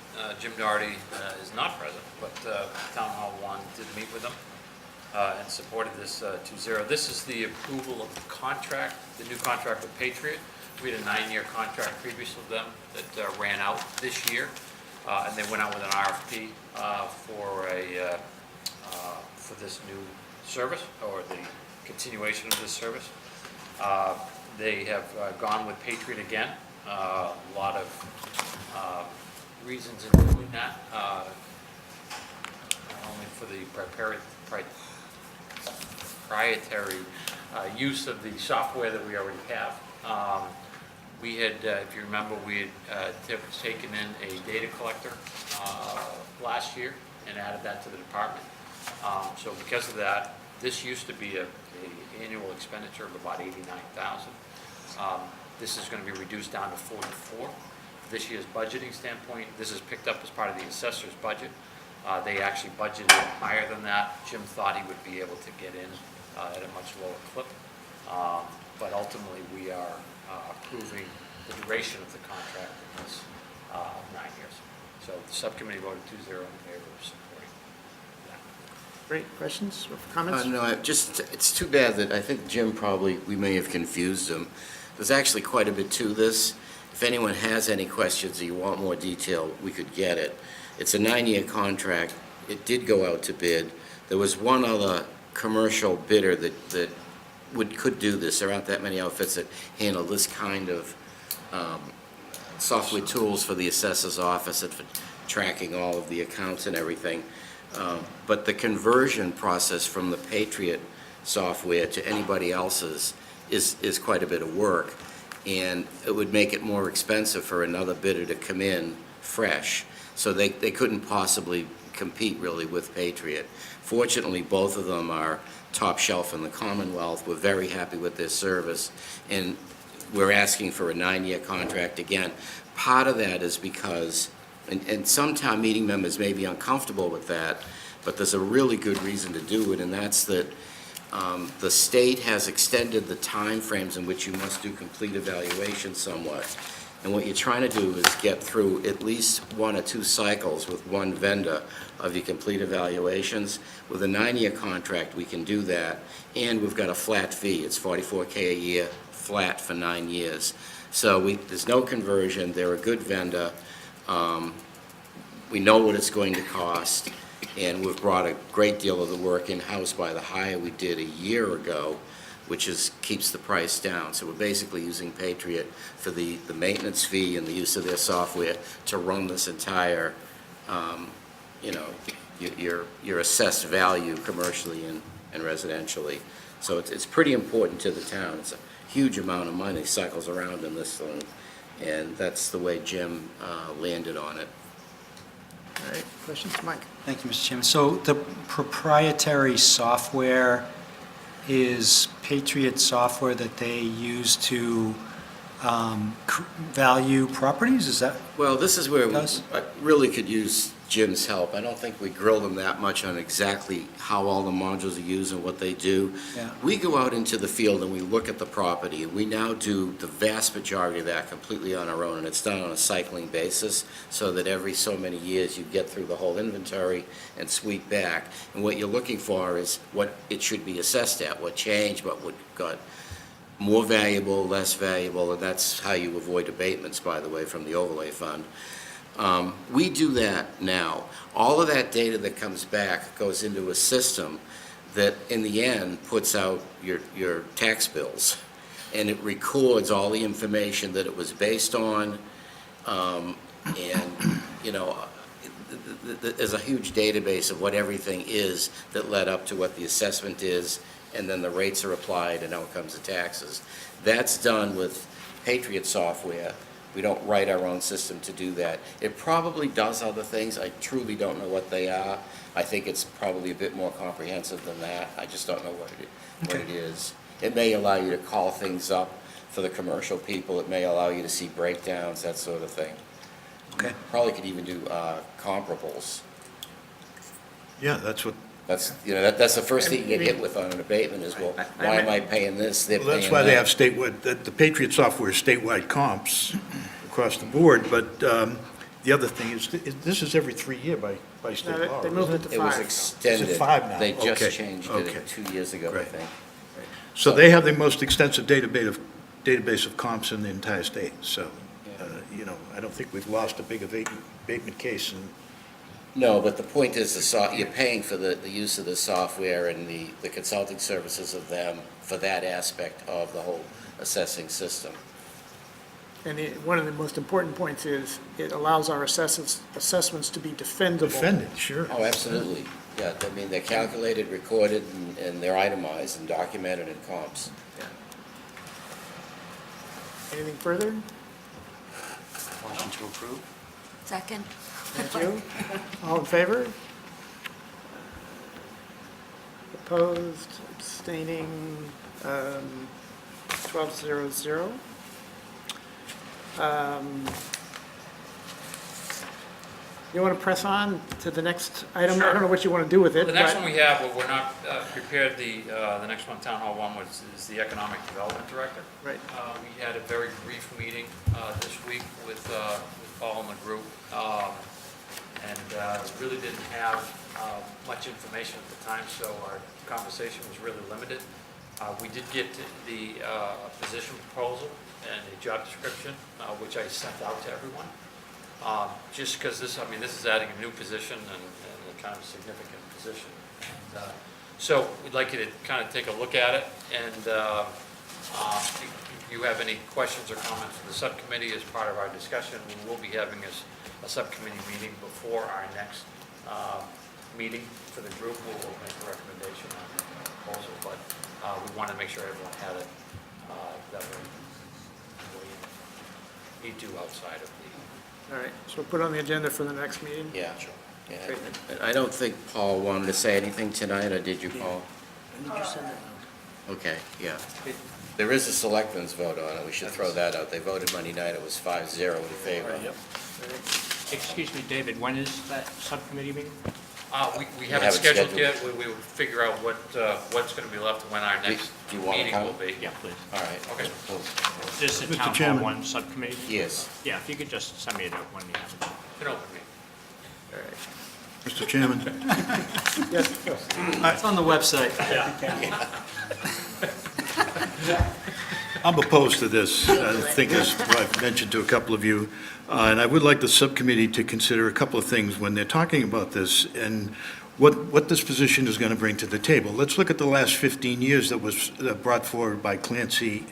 Jim Doherty is not present, but Town Hall 1 did meet with him and supported this 2-0. This is the approval of the contract, the new contract with Patriot. We had a 9-year contract previous with them that ran out this year, and they went out with an RFP for this new service, or the continuation of this service. They have gone with Patriot again. A lot of reasons in doing that, not only for the proprietary use of the software that we already have. We had, if you remember, we had taken in a data collector last year and added that to the department. So because of that, this used to be a annual expenditure of about $89,000. This is going to be reduced down to 44. This year's budgeting standpoint, this is picked up as part of the assessor's budget. They actually budgeted higher than that. Jim thought he would be able to get in at a much lower clip. But ultimately, we are approving the duration of the contract in this 9 years. So the subcommittee voted 2-0 in favor of supporting that. Great, questions or comments? No, it's too bad that I think Jim we may have confused him. There's actually quite a bit to this. If anyone has any questions or you want more detail, we could get it. It's a 9-year contract. It did go out to bid. There was one other commercial bidder that could do this. There aren't that many outfits that handle this kind of software tools for the assessor's office and for tracking all of the accounts and everything. But the conversion process from the Patriot software to anybody else's is quite a bit of work, and it would make it more expensive for another bidder to come in fresh. So they couldn't possibly compete really with Patriot. Fortunately, both of them are top shelf in the Commonwealth. We're very happy with their service, and we're asking for a 9-year contract again. Part of that is because, and some town meeting members may be uncomfortable with that, but there's a really good reason to do it, and that's that the state has extended the timeframes in which you must do complete evaluation somewhat. And what you're trying to do is get through at least 1 or 2 cycles with one vendor of your complete evaluations. With a 9-year contract, we can do that, and we've got a flat fee. It's $44K a year, flat for 9 years. So there's no conversion. They're a good vendor. We know what it's going to cost, and we've brought a great deal of the work in-house by the hire we did a year ago, which keeps the price down. So we're basically using Patriot for the maintenance fee and the use of their software to run this entire, your assessed value commercially and residentially. So it's pretty important to the town. It's a huge amount of money cycles around in this thing, and that's the way Jim landed on it. All right, questions, Mike? Thank you, Mr. Chairman. So the proprietary software is Patriot software that they use to value properties? Is that? Well, this is where does? I really could use Jim's help. I don't think we grilled him that much on exactly how all the modules are used and what they do. Yeah. We go out into the field and we look at the property. We now do the vast majority of that completely on our own, and it's done on a cycling basis so that every so many years you get through the whole inventory and sweep back. And what you're looking for is what it should be assessed at, what changed, what got more valuable, less valuable, and that's how you avoid abatements, by the way, from the overlay fund. We do that now. All of that data that comes back goes into a system that in the end puts out your tax bills, and it records all the information that it was based on, and, you know, there's a huge database of what everything is that led up to what the assessment is, and then the rates are applied, and out comes the taxes. That's done with Patriot software. We don't write our own system to do that. It probably does other things. I truly don't know what they are. I think it's probably a bit more comprehensive than that. I just don't know what it is. It may allow you to call things up for the commercial people. It may allow you to see breakdowns, that sort of thing. Okay. Probably could even do comparables. Yeah, that's what, That's, you know, that's the first thing you get hit with on an abatement is, well, why am I paying this? They're well, paying that's why they that. have statewide, the Patriot software is statewide comps across the board, but the other thing is, this is every 3 year by state No, law. they moved isn't it to It was 5. extended. Is it 5 now? They just Okay, changed okay. it 2 years ago, I Great. think. So they have the most extensive database of comps in the entire state, so, you know, I don't think we've lost a big abatement case, and No, but the point is, you're paying for the use of the software and the consulting services of them for that aspect of the whole assessing system. And one of the most important points is it allows our assessments to be defendable. defended, sure. Oh, absolutely. Yeah, I mean, they're calculated, recorded, and they're itemized and documented in comps. Anything further? Motion to approve? Second? Thank you. All in favor? Opposed, abstaining, 12-0-0. You want to press on to the next item? I don't know what you want to do with it. The next but- one we have, well, we're not prepared, the next one, Town Hall 1, is the Economic Development Director. Right. We had a very brief meeting this week with Paul and the group, and really didn't have much information at the time, so our conversation was really limited. We did get the position proposal and a job description, which I sent out to everyone. Just because this is adding a new position and a kind of significant position. And, so we'd like you to kind of take a look at it, and if you have any questions or comments for the subcommittee as part of our discussion, we will be having a subcommittee meeting before our next meeting for the group. We'll make a recommendation on the proposal, but we want to make sure everyone had it that way. We need to outside of the. All right, so we'll put it on the agenda for the next meeting? Yeah. Yeah. Great. And I don't think Paul wanted to say anything tonight, or did you, Paul? Okay, yeah. There is a selectmen's vote on it. We should throw that out. They voted Monday night. It was 5-0 in favor. Excuse me, David, when is that subcommittee meeting? We haven't scheduled yet. We will figure out what's going to be left when our next Do you want to meeting come? will be. Yeah, please. All right. Okay. This is Mr. Town Hall Chairman. 1 subcommittee? Yes. Yeah, if you could just send me a note when you have it. You can open me. Mr. Chairman, Yes, It's on the website. I'm opposed to this. I think, as I've mentioned to a couple of you, and I would like the subcommittee to consider a couple of things when they're talking about this and what this position is going to bring to the table. Let's look at the last 15 years that was brought forward by Clancy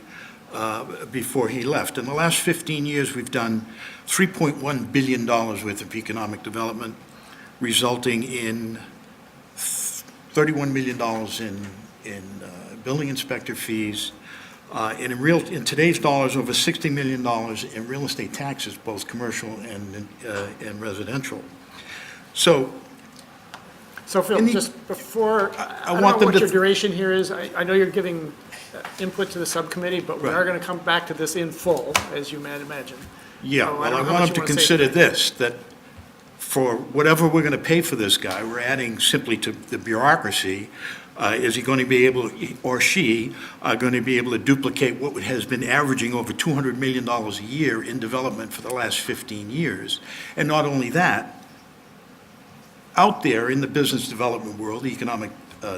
before he left. In the last 15 years, we've done $3.1 billion worth of economic development, resulting in $31 million in building inspector fees, and in today's dollars, over $60 million in real estate taxes, both commercial and residential. So Phil, just before, I don't want know them what to your duration here is. I know you're giving input to the subcommittee, but we Right. are going to come back to this in full, as you might imagine. Yeah, So well, don't I know how want much them to you wanna say consider tonight. this, that for whatever we're going to pay for this guy, we're adding simply to the bureaucracy. Is he going to be able, or she, are going to be able to duplicate what has been averaging over $200 million a year in development for the last 15 years? And not only that, out there in the business development world, the economic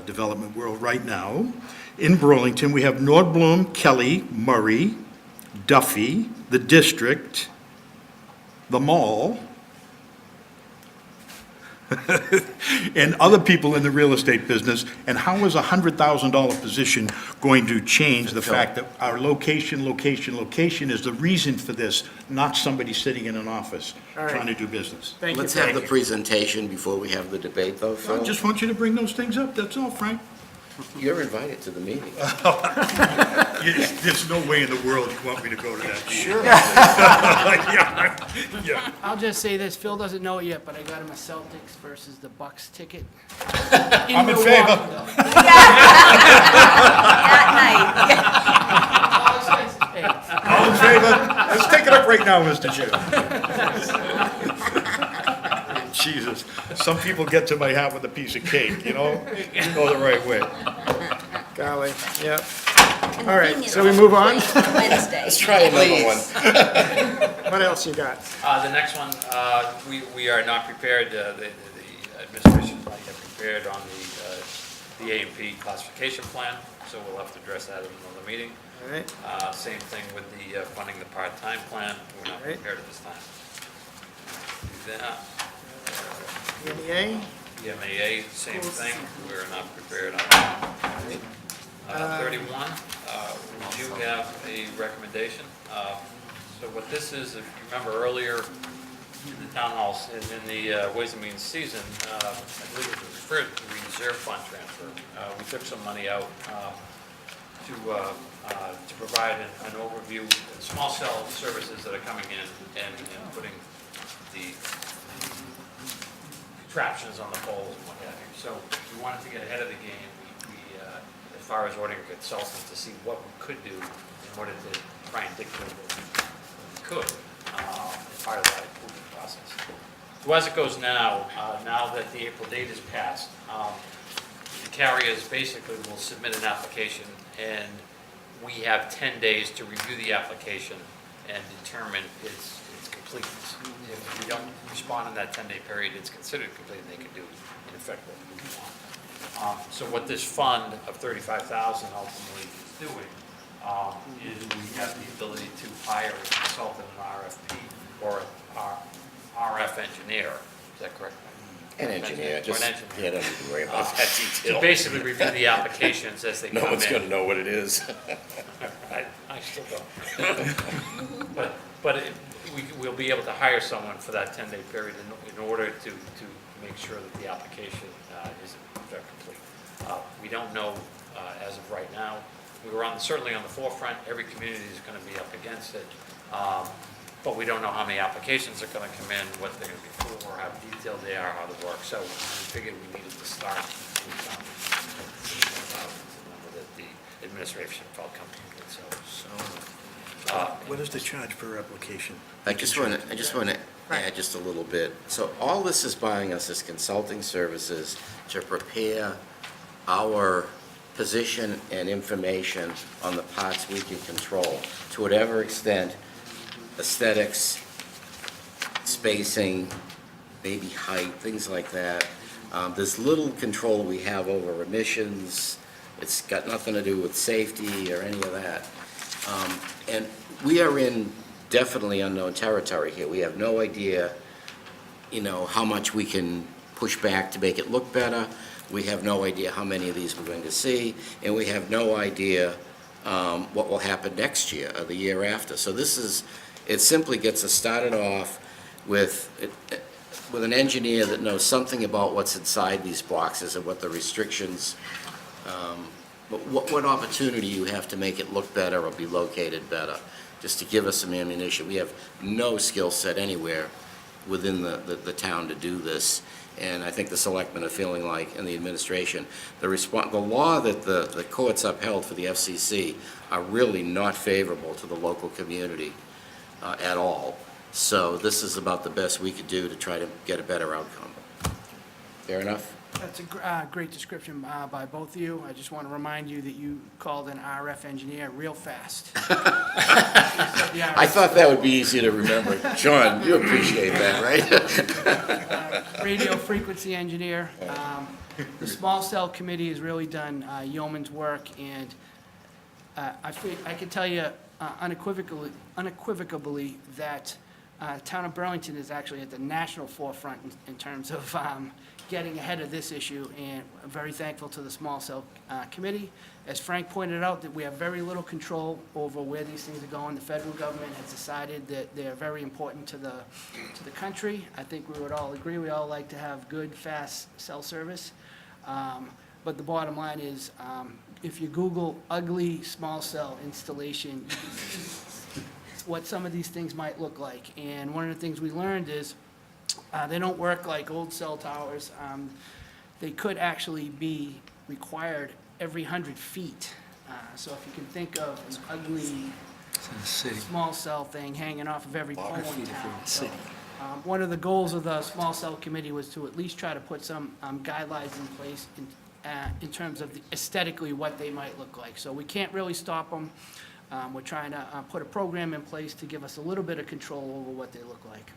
development world right now, in Burlington, we have Nordblom, Kelly, Murray, Duffy, the District, the Mall, and other people in the real estate business, and how is a $100,000 position going to change the fact that our location is the reason for this, not somebody sitting in an office All right. trying to do business? Thank you. Let's have the presentation before we have the debate, though, I Phil. just want you to bring those things up, that's all, Frank. You're invited to the meeting. There's no way in the world you want me to go to that. Sure. Yeah. I'll just say this, Phil doesn't know it yet, but I got him a Celtics versus the Bucks ticket. I'm in favor. That night. All in favor? Let's take it up right now, Mr. Chair. Jesus, some people get to my hat with a piece of cake, you know? Go the right way. Golly, yep. All right, so we move on? Wednesday. Let's try another one. What else you got? The next one, we are not prepared, the administration is not yet prepared on the A and P classification plan, so we'll have to address that in another meeting. All right, Same thing with the funding the part-time plan, we're not Right. prepared at this time. Do that. EMEA? EMAA, same thing, we're not prepared on that. 31, we do have a recommendation. So what this is, if you remember earlier in the town halls, in the Ways and Means season, I believe it was referred to the reserve fund transfer. We took some money out to provide an overview of small cell services that are coming in and putting the contraptions on the poles and what have you. So we wanted to get ahead of the game. As far as ordering a consultant to see what we could do in order to try and dictate what we could as part of that approval process. So as it goes now, now that the April date is passed, the carriers basically will submit an application, and we have 10 days to review the application and determine its completeness. If we don't respond in that 10-day period, it's considered complete, and they can do, in effect, what we want. So what this fund of $35,000 ultimately is doing is we have the ability to hire a consultant, an RFP, or an RF engineer. Is that correct? An engineer, Or just, an engineer. yeah, don't need to worry about that detail. To basically review the applications as they come in. No one's gonna know what it is. I still don't. But we'll be able to hire someone for that 10-day period in order to make sure that the application is in fact complete. We don't know as of right now. We were certainly on the forefront. Every community is going to be up against it. But we don't know how many applications are going to come in, what they're going to be for, how detailed they are, how they work. So we figured we needed to start with the number that the administration felt comfortable with. What is the charge per application? I just want to add just a little bit. So all this is buying us is consulting services to prepare our position and information on the parts we can control, to whatever extent, aesthetics, spacing, maybe height, things like that. There's little control we have over emissions. It's got nothing to do with safety or any of that. And we are in definitely unknown territory here. We have no idea, how much we can push back to make it look better. We have no idea how many of these we're going to see, and we have no idea what will happen next year or the year after. So it simply gets us started off with an engineer that knows something about what's inside these boxes and what the restrictions, what opportunity you have to make it look better or be located better, just to give us some ammunition. We have no skill set anywhere within the town to do this. And I think the selectmen are feeling like, and the administration, the law that the courts upheld for the FCC are really not favorable to the local community at all. So this is about the best we could do to try to get a better outcome. Fair enough? That's a great description by both of you. I just want to remind you that you called an RF engineer real fast. I thought that would be easy to remember. John, you appreciate that, right? Radio frequency engineer. The small cell committee has really done yeoman's work, and I can tell you unequivocally that Town of Burlington is actually at the national forefront in terms of getting ahead of this issue, and I'm very thankful to the Small Cell Committee. As Frank pointed out, that we have very little control over where these things are going. The federal government has decided that they're very important to the country. I think we would all agree, we all like to have good, fast cell service. But the bottom line is, if you Google ugly small cell installation, you can see what some of these things might look like. And one of the things we learned is, they don't work like old cell towers. They could actually be required every 100 feet. So if you can think of an ugly small cell thing hanging off of every pole in town. So, one of the goals of the Small Cell Committee was to at least try to put some guidelines in place in terms of aesthetically what they might look like. So we can't really stop them. We're trying to put a program in place to give us a little bit of control over what they look like.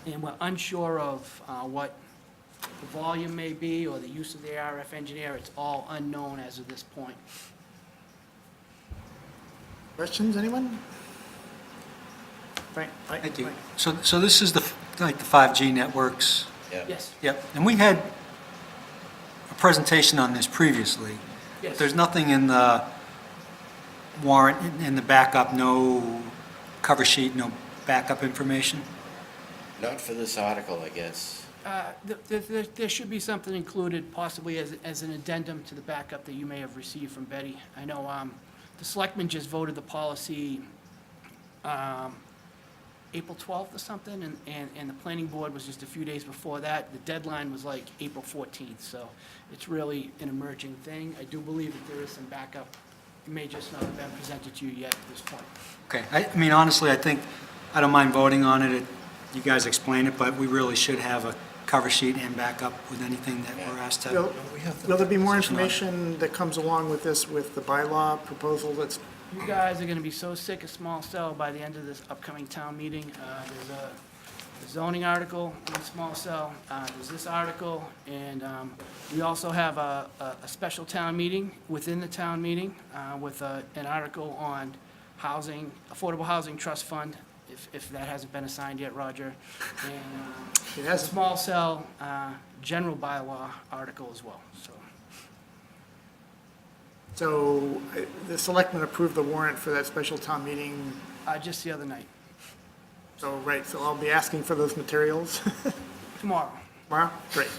And we're unsure of what the volume may be or the use of the RF engineer. It's all unknown as of this point. Questions, anyone? Frank? Thank you. So this is like the 5G networks? Yes. Yep. And we had a presentation on this previously. Yes. There's nothing in the warrant, in the backup, no cover sheet, no backup information? Not for this article, I guess. There should be something included possibly as an addendum to the backup that you may have received from Betty. I know the selectmen just voted the policy April 12th or something, and the planning board was just a few days before that. The deadline was like April 14th, so it's really an emerging thing. I do believe that there is some backup. It may just not have been presented to you yet at this point. Okay. I mean, honestly, I think, I don't mind voting on it. You guys explain it, but we really should have a cover sheet and backup with anything that we're asked to. Will there be more information that comes along with this, with the bylaw proposal that's? You guys are gonna be so sick of small cell by the end of this upcoming town meeting. There's a zoning article on small cell, there's this article, and we also have a special town meeting within the town meeting with an article on housing, Affordable Housing Trust Fund, if that hasn't been assigned yet, Roger. And a small cell general bylaw article as well, so. So the selectmen approved the warrant for that special town meeting? Just the other night. So, right, so I'll be asking for those materials? Tomorrow. Tomorrow? Great.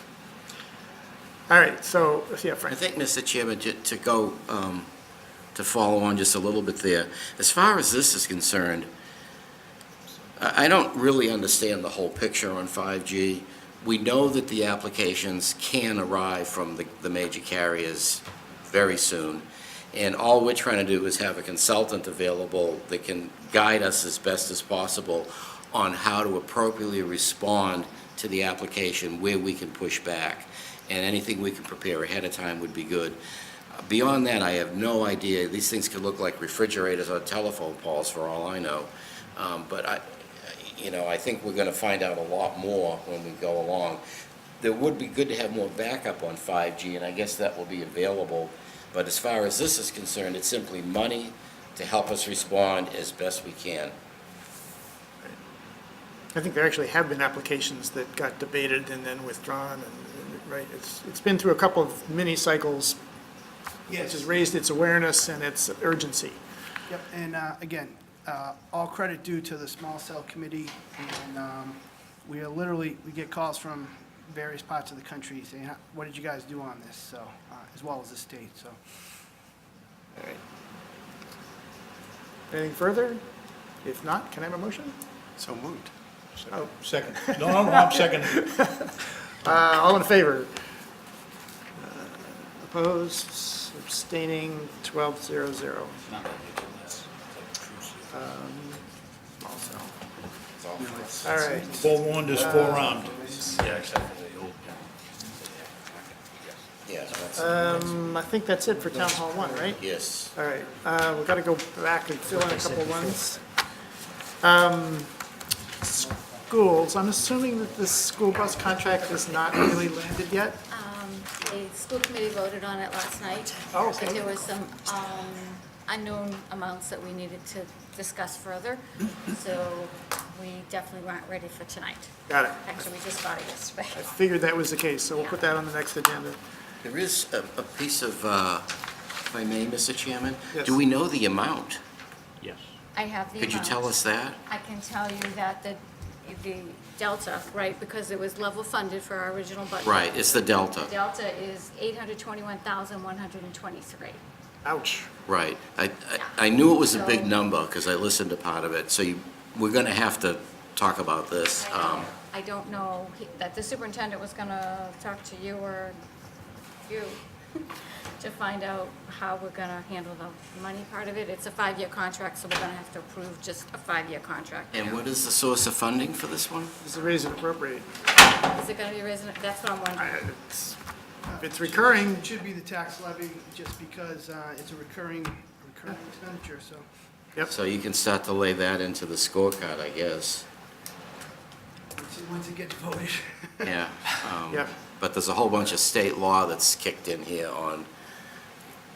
All right, so, yeah, Frank. I think, Mr. Chairman, to go, to follow on just a little bit there, as far as this is concerned, I don't really understand the whole picture on 5G. We know that the applications can arrive from the major carriers very soon, and all we're trying to do is have a consultant available that can guide us as best as possible on how to appropriately respond to the application, where we can push back, and anything we can prepare ahead of time would be good. Beyond that, I have no idea. These things could look like refrigerators or telephone poles for all I know. But I think we're going to find out a lot more when we go along. There would be good to have more backup on 5G, and I guess that will be available. But as far as this is concerned, it's simply money to help us respond as best we can. I think there actually have been applications that got debated and then withdrawn, and, right, it's been through a couple of mini cycles. Yeah, it's just raised its awareness and its urgency. Yep, and again, all credit due to the Small Cell Committee, and we get calls from various parts of the country saying, what did you guys do on this? So, as well as the state, so. All right. Anything further? If not, can I have a motion? So moved. Oh, Second. No, I'm second. all in favor? Opposed, abstaining, 12-0-0. Small cell. All right. Forewarned is forearmed. Yeah, except for the old. Yeah, that's. I think that's it for Town Hall 1, right? Yes. All right, we've got to go back and fill in a couple ones. Schools, I'm assuming that this school bus contract is not really landed yet? The school committee voted on it last night. Oh, okay. There was some unknown amounts that we needed to discuss further. So we definitely weren't ready for tonight. Got it. Actually, we just got it yesterday. I figured that was the case, so we'll put that on the next agenda. There is a piece of, if I may, Mr. Chairman? Yes. Do we know the amount? Yes. I have the Could you tell amounts. us that? I can tell you that the delta, right, because it was level funded for our original budget. Right, it's the delta. Delta is 821,123. Ouch. Right. I knew it was a big number because I listened to part of it, so we're going to have to talk about this. I don't know that the superintendent was gonna talk to you or you to find out how we're gonna handle the money part of it. It's a 5-year contract, so we're gonna have to approve just a 5-year contract. And what is the source of funding for this one? Is it raise and appropriate? Is it gonna be resident? That's what I'm wondering. If it's recurring, It should be the tax levy, just because it's a recurring expenditure, so. So you can start to lay that into the scorecard, I guess. Once it gets voted. Yeah. Yep. But there's a whole bunch of state law that's kicked in here on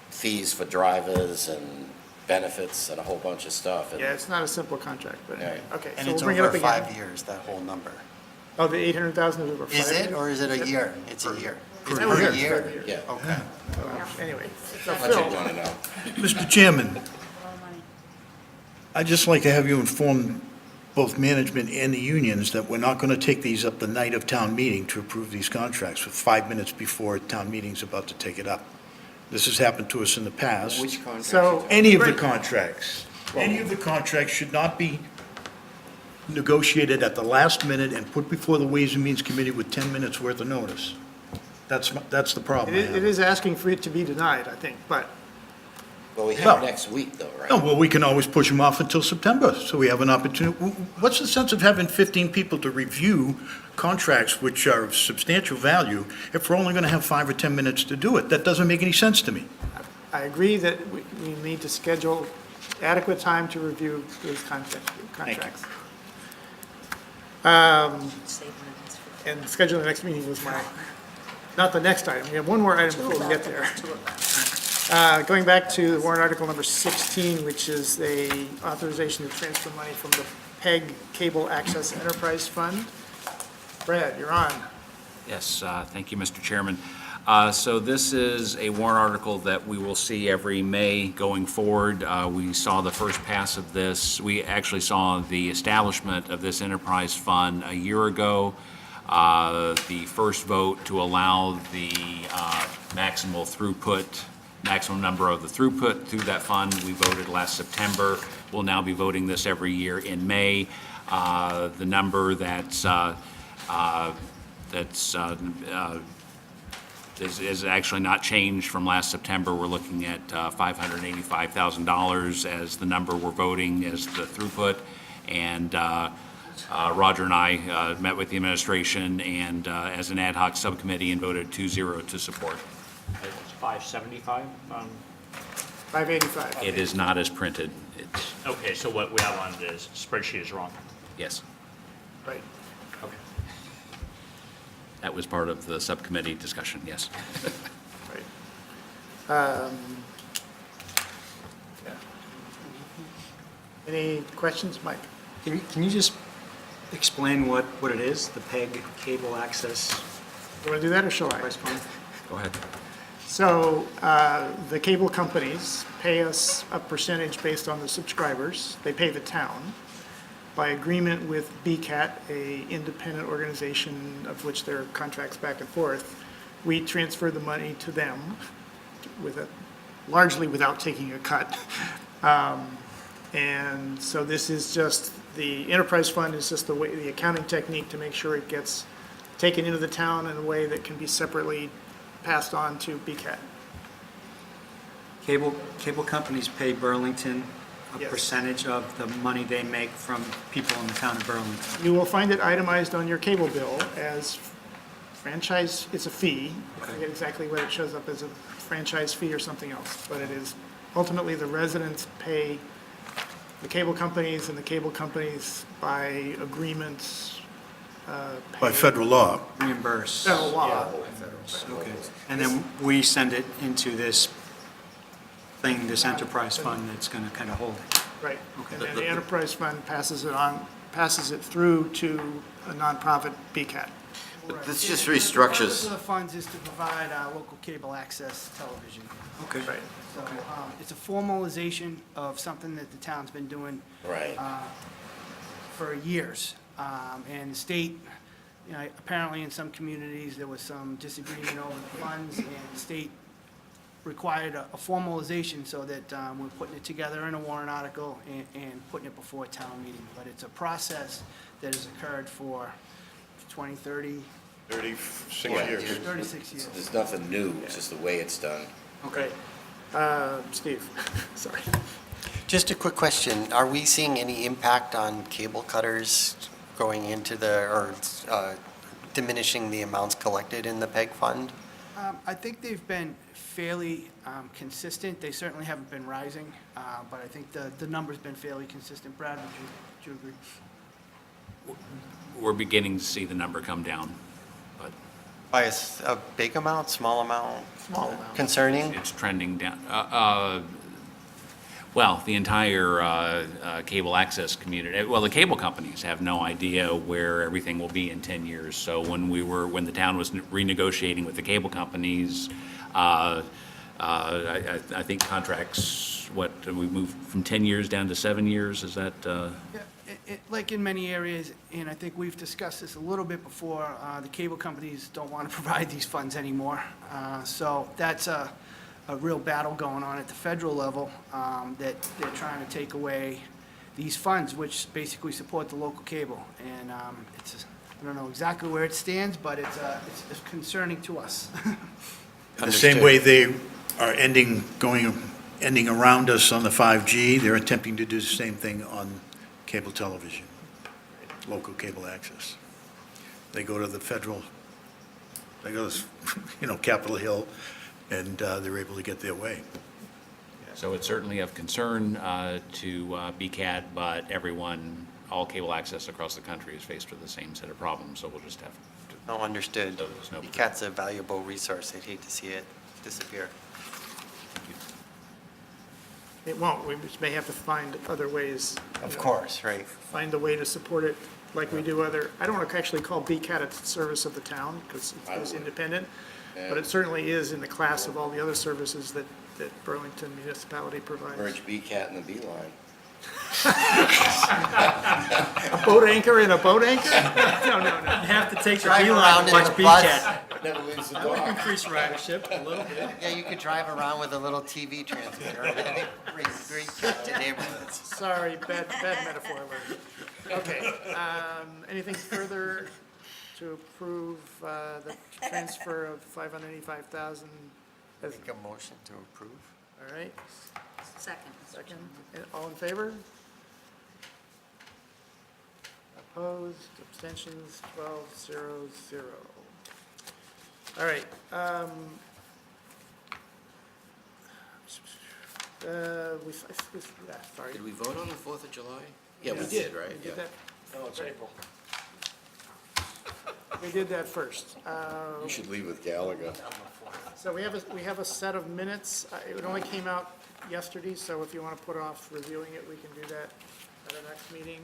fees for drivers and benefits and a whole bunch of stuff. And yeah, it's not a simple contract, but, Right. okay, And so we'll it's bring it over up again. 5 years, that whole number. Oh, the 800,000 is over 5 Is years? it, or is it a year? It's a year. It's Per per year. year? Per year. Yeah. Okay. Anyway, so That's what you Phil, want to know. Mr. Chairman, A lot of money. I'd just like to have you inform both management and the unions that we're not going to take these up the night of town meeting to approve these contracts with 5 minutes before town meeting's about to take it up. This has happened to us in the past. Which contract? So- Any of the contracts. Any of the contracts should not be negotiated at the last minute and put before the Ways and Means Committee with 10 minutes worth of notice. That's the problem I it have. is asking for it to be denied, I think, but Well, we have Well- next week though, right? No, well, we can always push them off until September, so we have an opportunity. What's the sense of having 15 people to review contracts which are of substantial value if we're only going to have 5 or 10 minutes to do it? That doesn't make any sense to me. I agree that we need to schedule adequate time to review those contracts. And scheduling the next meeting was not the next item. We have one more item before we get there. Going back to warrant article number 16, which is a authorization to transfer money from the PEG Cable Access Enterprise Fund. Brad, you're on. Yes, thank you, Mr. Chairman. So this is a warrant article that we will see every May going forward. We saw the first pass of this. We actually saw the establishment of this enterprise fund a year ago. The first vote to allow the maximum number of the throughput through that fund, we voted last September. We'll now be voting this every year in May. The number is actually not changed from last September. We're looking at $585,000 as the number we're voting as the throughput. And Roger and I met with the administration and as an ad hoc subcommittee and voted 2-0 to support. It's 575? 585. It is not as printed. It's, Okay, so what we have on the spreadsheet is wrong. yes, Right. Okay. that was part of the subcommittee discussion, yes. Right. Yeah. Any questions, Mike? Can you just explain what it is, the PEG Cable Access You want to do that, or shall I? Enterprise Fund? Go ahead. So the cable companies pay us a percentage based on the subscribers. They pay the town. By agreement with BCAT, a independent organization of which there are contracts back and forth, we transfer the money to them largely without taking a cut. And so this is just, the enterprise fund is just the accounting technique to make sure it gets taken into the town in a way that can be separately passed on to BCAT. Cable companies pay Burlington a Yes. percentage of the money they make from people in the town of Burlington. You will find it itemized on your cable bill as franchise, it's a fee. I forget exactly what it shows up as, a franchise fee or something else, but it is, ultimately, the residents pay the cable companies, and the cable companies, by agreements, By federal law. Reimburse. federal law. Okay. And then we send it into this thing, this enterprise fund that's going to kind of hold it. Right. Okay. And then the enterprise fund passes it through to a nonprofit BCAT. This just The purpose restructures. of the funds is to provide local cable access television. Okay. Right. So it's a formalization of something that the town's been doing Right. for years. And the state, you know, apparently in some communities, there was some disagreement over the funds, and the state required a formalization so that we're putting it together in a warrant article and putting it before a town meeting. But it's a process that has occurred for 20, 30, 36 Yeah, years. 36 years. There's nothing new, it's just the way it's done. Okay. Steve, sorry. Just a quick question. Are we seeing any impact on cable cutters going into or diminishing the amounts collected in the PEG fund? I think they've been fairly consistent. They certainly haven't been rising, but I think the number's been fairly consistent. Brad, would you agree? We're beginning to see the number come down, but By a big amount, small amount? Small amount. Concerning? it's trending down. Well, the entire cable access community, well, the cable companies have no idea where everything will be in 10 years. So when the town was renegotiating with the cable companies, I think contracts, we moved from 10 years down to 7 years, is that? Yeah, like in many areas, and I think we've discussed this a little bit before, the cable companies don't want to provide these funds anymore. So that's a real battle going on at the federal level, that they're trying to take away these funds, which basically support the local cable. And I don't know exactly where it stands, but it's concerning to us. In the same way they are ending around us on the 5G, they're attempting to do the same thing on cable television, local cable access. They go to the federal, they go to, Capitol Hill, and they're able to get their way. So it's certainly of concern to BCAT, but all cable access across the country is faced with the same set of problems, so we'll just have to. No, understood. There's no- BCAT's a valuable resource. I'd hate to see it disappear. It won't. We just may have to find other ways. Of course, right. Find a way to support it like we do I don't want to actually call BCAT a service of the town because it's independent, but it certainly is in the class of all the other services that Burlington municipality provides. Merge BCAT and the Beeline. A boat anchor in a boat anchor? No. You have to take the Drive Beeline around to in watch a bus. BCAT. Never leaves the That would dock. increase ridership a little bit. Yeah, you could drive around with a little TV transmitter. Great trip to neighborhoods. Sorry, bad metaphor alert. Okay, anything further to approve the transfer of $585,000? Make a motion to approve. All right, Second. second, all in favor? Opposed, abstentions, 12-0-0. All right. Sorry. Did we vote on the 4th of July? Yeah, we did, right? We did Yeah. that. No, it's April. We did that first. You should leave with Gallagher. So we have a set of minutes. It only came out yesterday, so if you want to put off reviewing it, we can do that at our next meeting,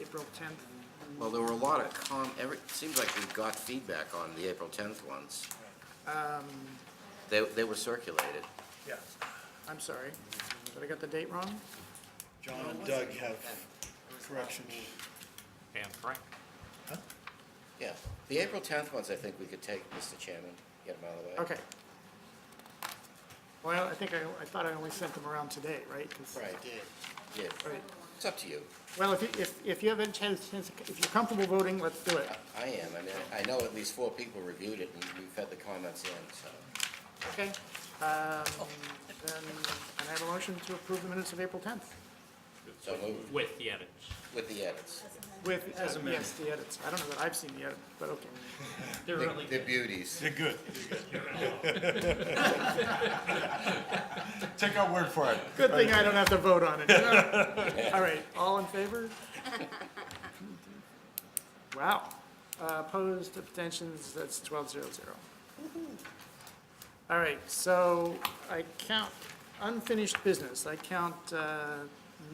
April 10th. Well, there were a lot of it seems like we got feedback on the April 10th ones. They were circulated. Yeah. I'm sorry. Did I get the date wrong? John and Doug have corrections. And Frank? Yeah. The April 10th ones, I think we could take, Mr. Chairman, get them out of the way. Okay. Well, I thought I only sent them around today, right? 'Cause- Right. Yeah. Right. It's up to you. Well, if you have a chance, if you're comfortable voting, let's do it. I am. I mean, I know at least 4 people reviewed it, and we've had the comments in, so. Okay. Then, can I have a motion to approve the minutes of April 10th? So moved. With the edits. With the edits. With, yes, the edits. I don't know that I've seen the edit, but okay. They're beauties. They're good. Take our word for it. Good thing I don't have to vote on it. All right, all in favor? Wow. Opposed, abstentions, that's 12-0-0. All right, so I count unfinished business. I count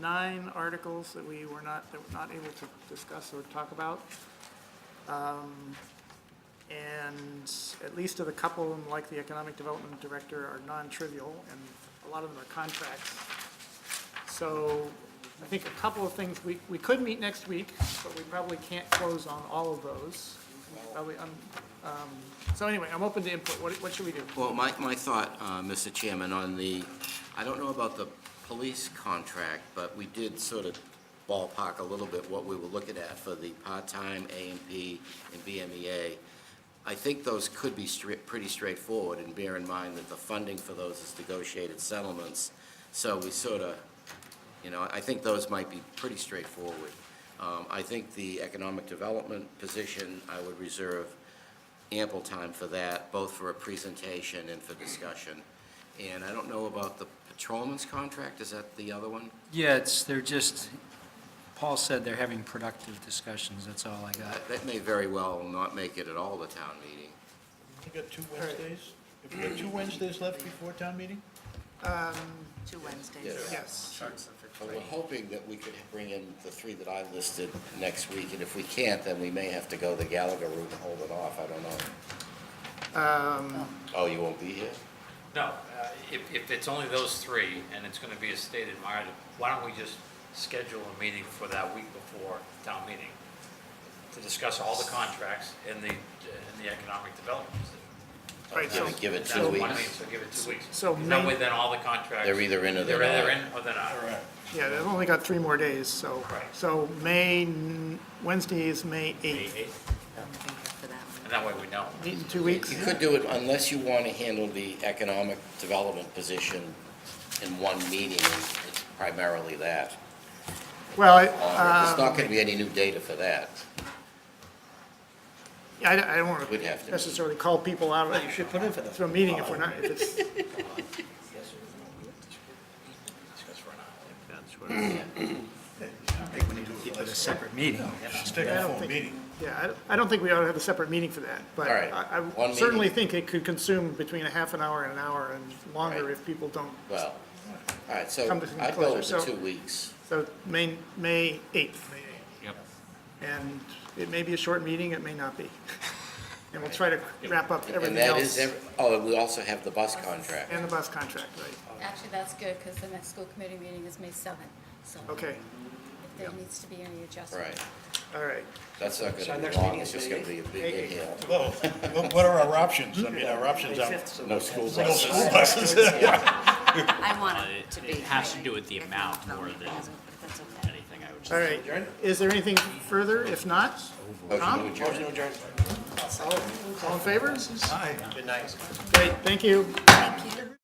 9 articles that we were not able to discuss or talk about. And at least of a couple of them, like the Economic Development Director, are non-trivial, and a lot of them are contracts. So I think a couple of things, we could meet next week, but we probably can't close on all of those. Probably, so anyway, I'm open to input. What should we do? Well, my thought, Mr. Chairman, on the, I don't know about the police contract, but we did sort of ballpark a little bit what we were looking at for the part-time A&P and BMEA. I think those could be pretty straightforward, and bear in mind that the funding for those is negotiated settlements. So we sort of, I think those might be pretty straightforward. I think the economic development position, I would reserve ample time for that, both for a presentation and for discussion. And I don't know about the patrolman's contract, is that the other one? Yeah, they're just, Paul said they're having productive discussions, that's all I got. That may very well not make it at all the town meeting. You got 2 Wednesdays? If you got 2 Wednesdays left before town meeting? 2 Wednesdays. Yes. So we're hoping that we could bring in the 3 that I listed next week, and if we can't, then we may have to go the Gallagher route and hold it off, I don't know. Oh, you won't be here? No, if it's only those 3, and it's going to be as stated, Myra, why don't we just schedule a meeting for that week before town meeting to discuss all the contracts and the economic development position? Right, so- Give it 2 That's weeks. one meeting, so give it 2 weeks. So That May- way then all the contracts. They're either in or they're They're either not. in or they're not. Yeah, they've only got 3 more days, so. Right. So Wednesday is May 8th. For that one. And that way we know. Meet in 2 weeks? You could do it unless you want to handle the economic development position in one meeting, it's primarily that. Well, There's not going to be any new data for that. I don't want We'd have to to. necessarily call people out You should put in for that. to a meeting if we're not, if it's, Keep it a separate meeting. Stick I a don't full think- meeting. yeah, I don't think we ought to have a separate meeting for that. But All right. I One certainly meeting. think it could consume between a half an hour and an hour and longer Right. if people don't. Well, all right, so Come to some I'd go with closure. the So- 2 weeks. So May 8th. Yep. And it may be a short meeting, it may not be. And we'll try to wrap up And everything that else. is, we also have the bus contract. And the bus contract, right. Actually, that's good, because the next school committee meeting is May 7th, so. Okay, If there needs to be any adjustment. Right. all right. That's not So going to next be long, meeting it's is just May going to be a big inhale. Well, what are our options? I mean, our options are No school no buses. school buses. I want it to be. It has to do with the amount more than But that's okay. anything, I would say. All right. Is there anything further? If not, Tom? Motion to adjourn. All in favor? Aye. Great, thank you. Thank you.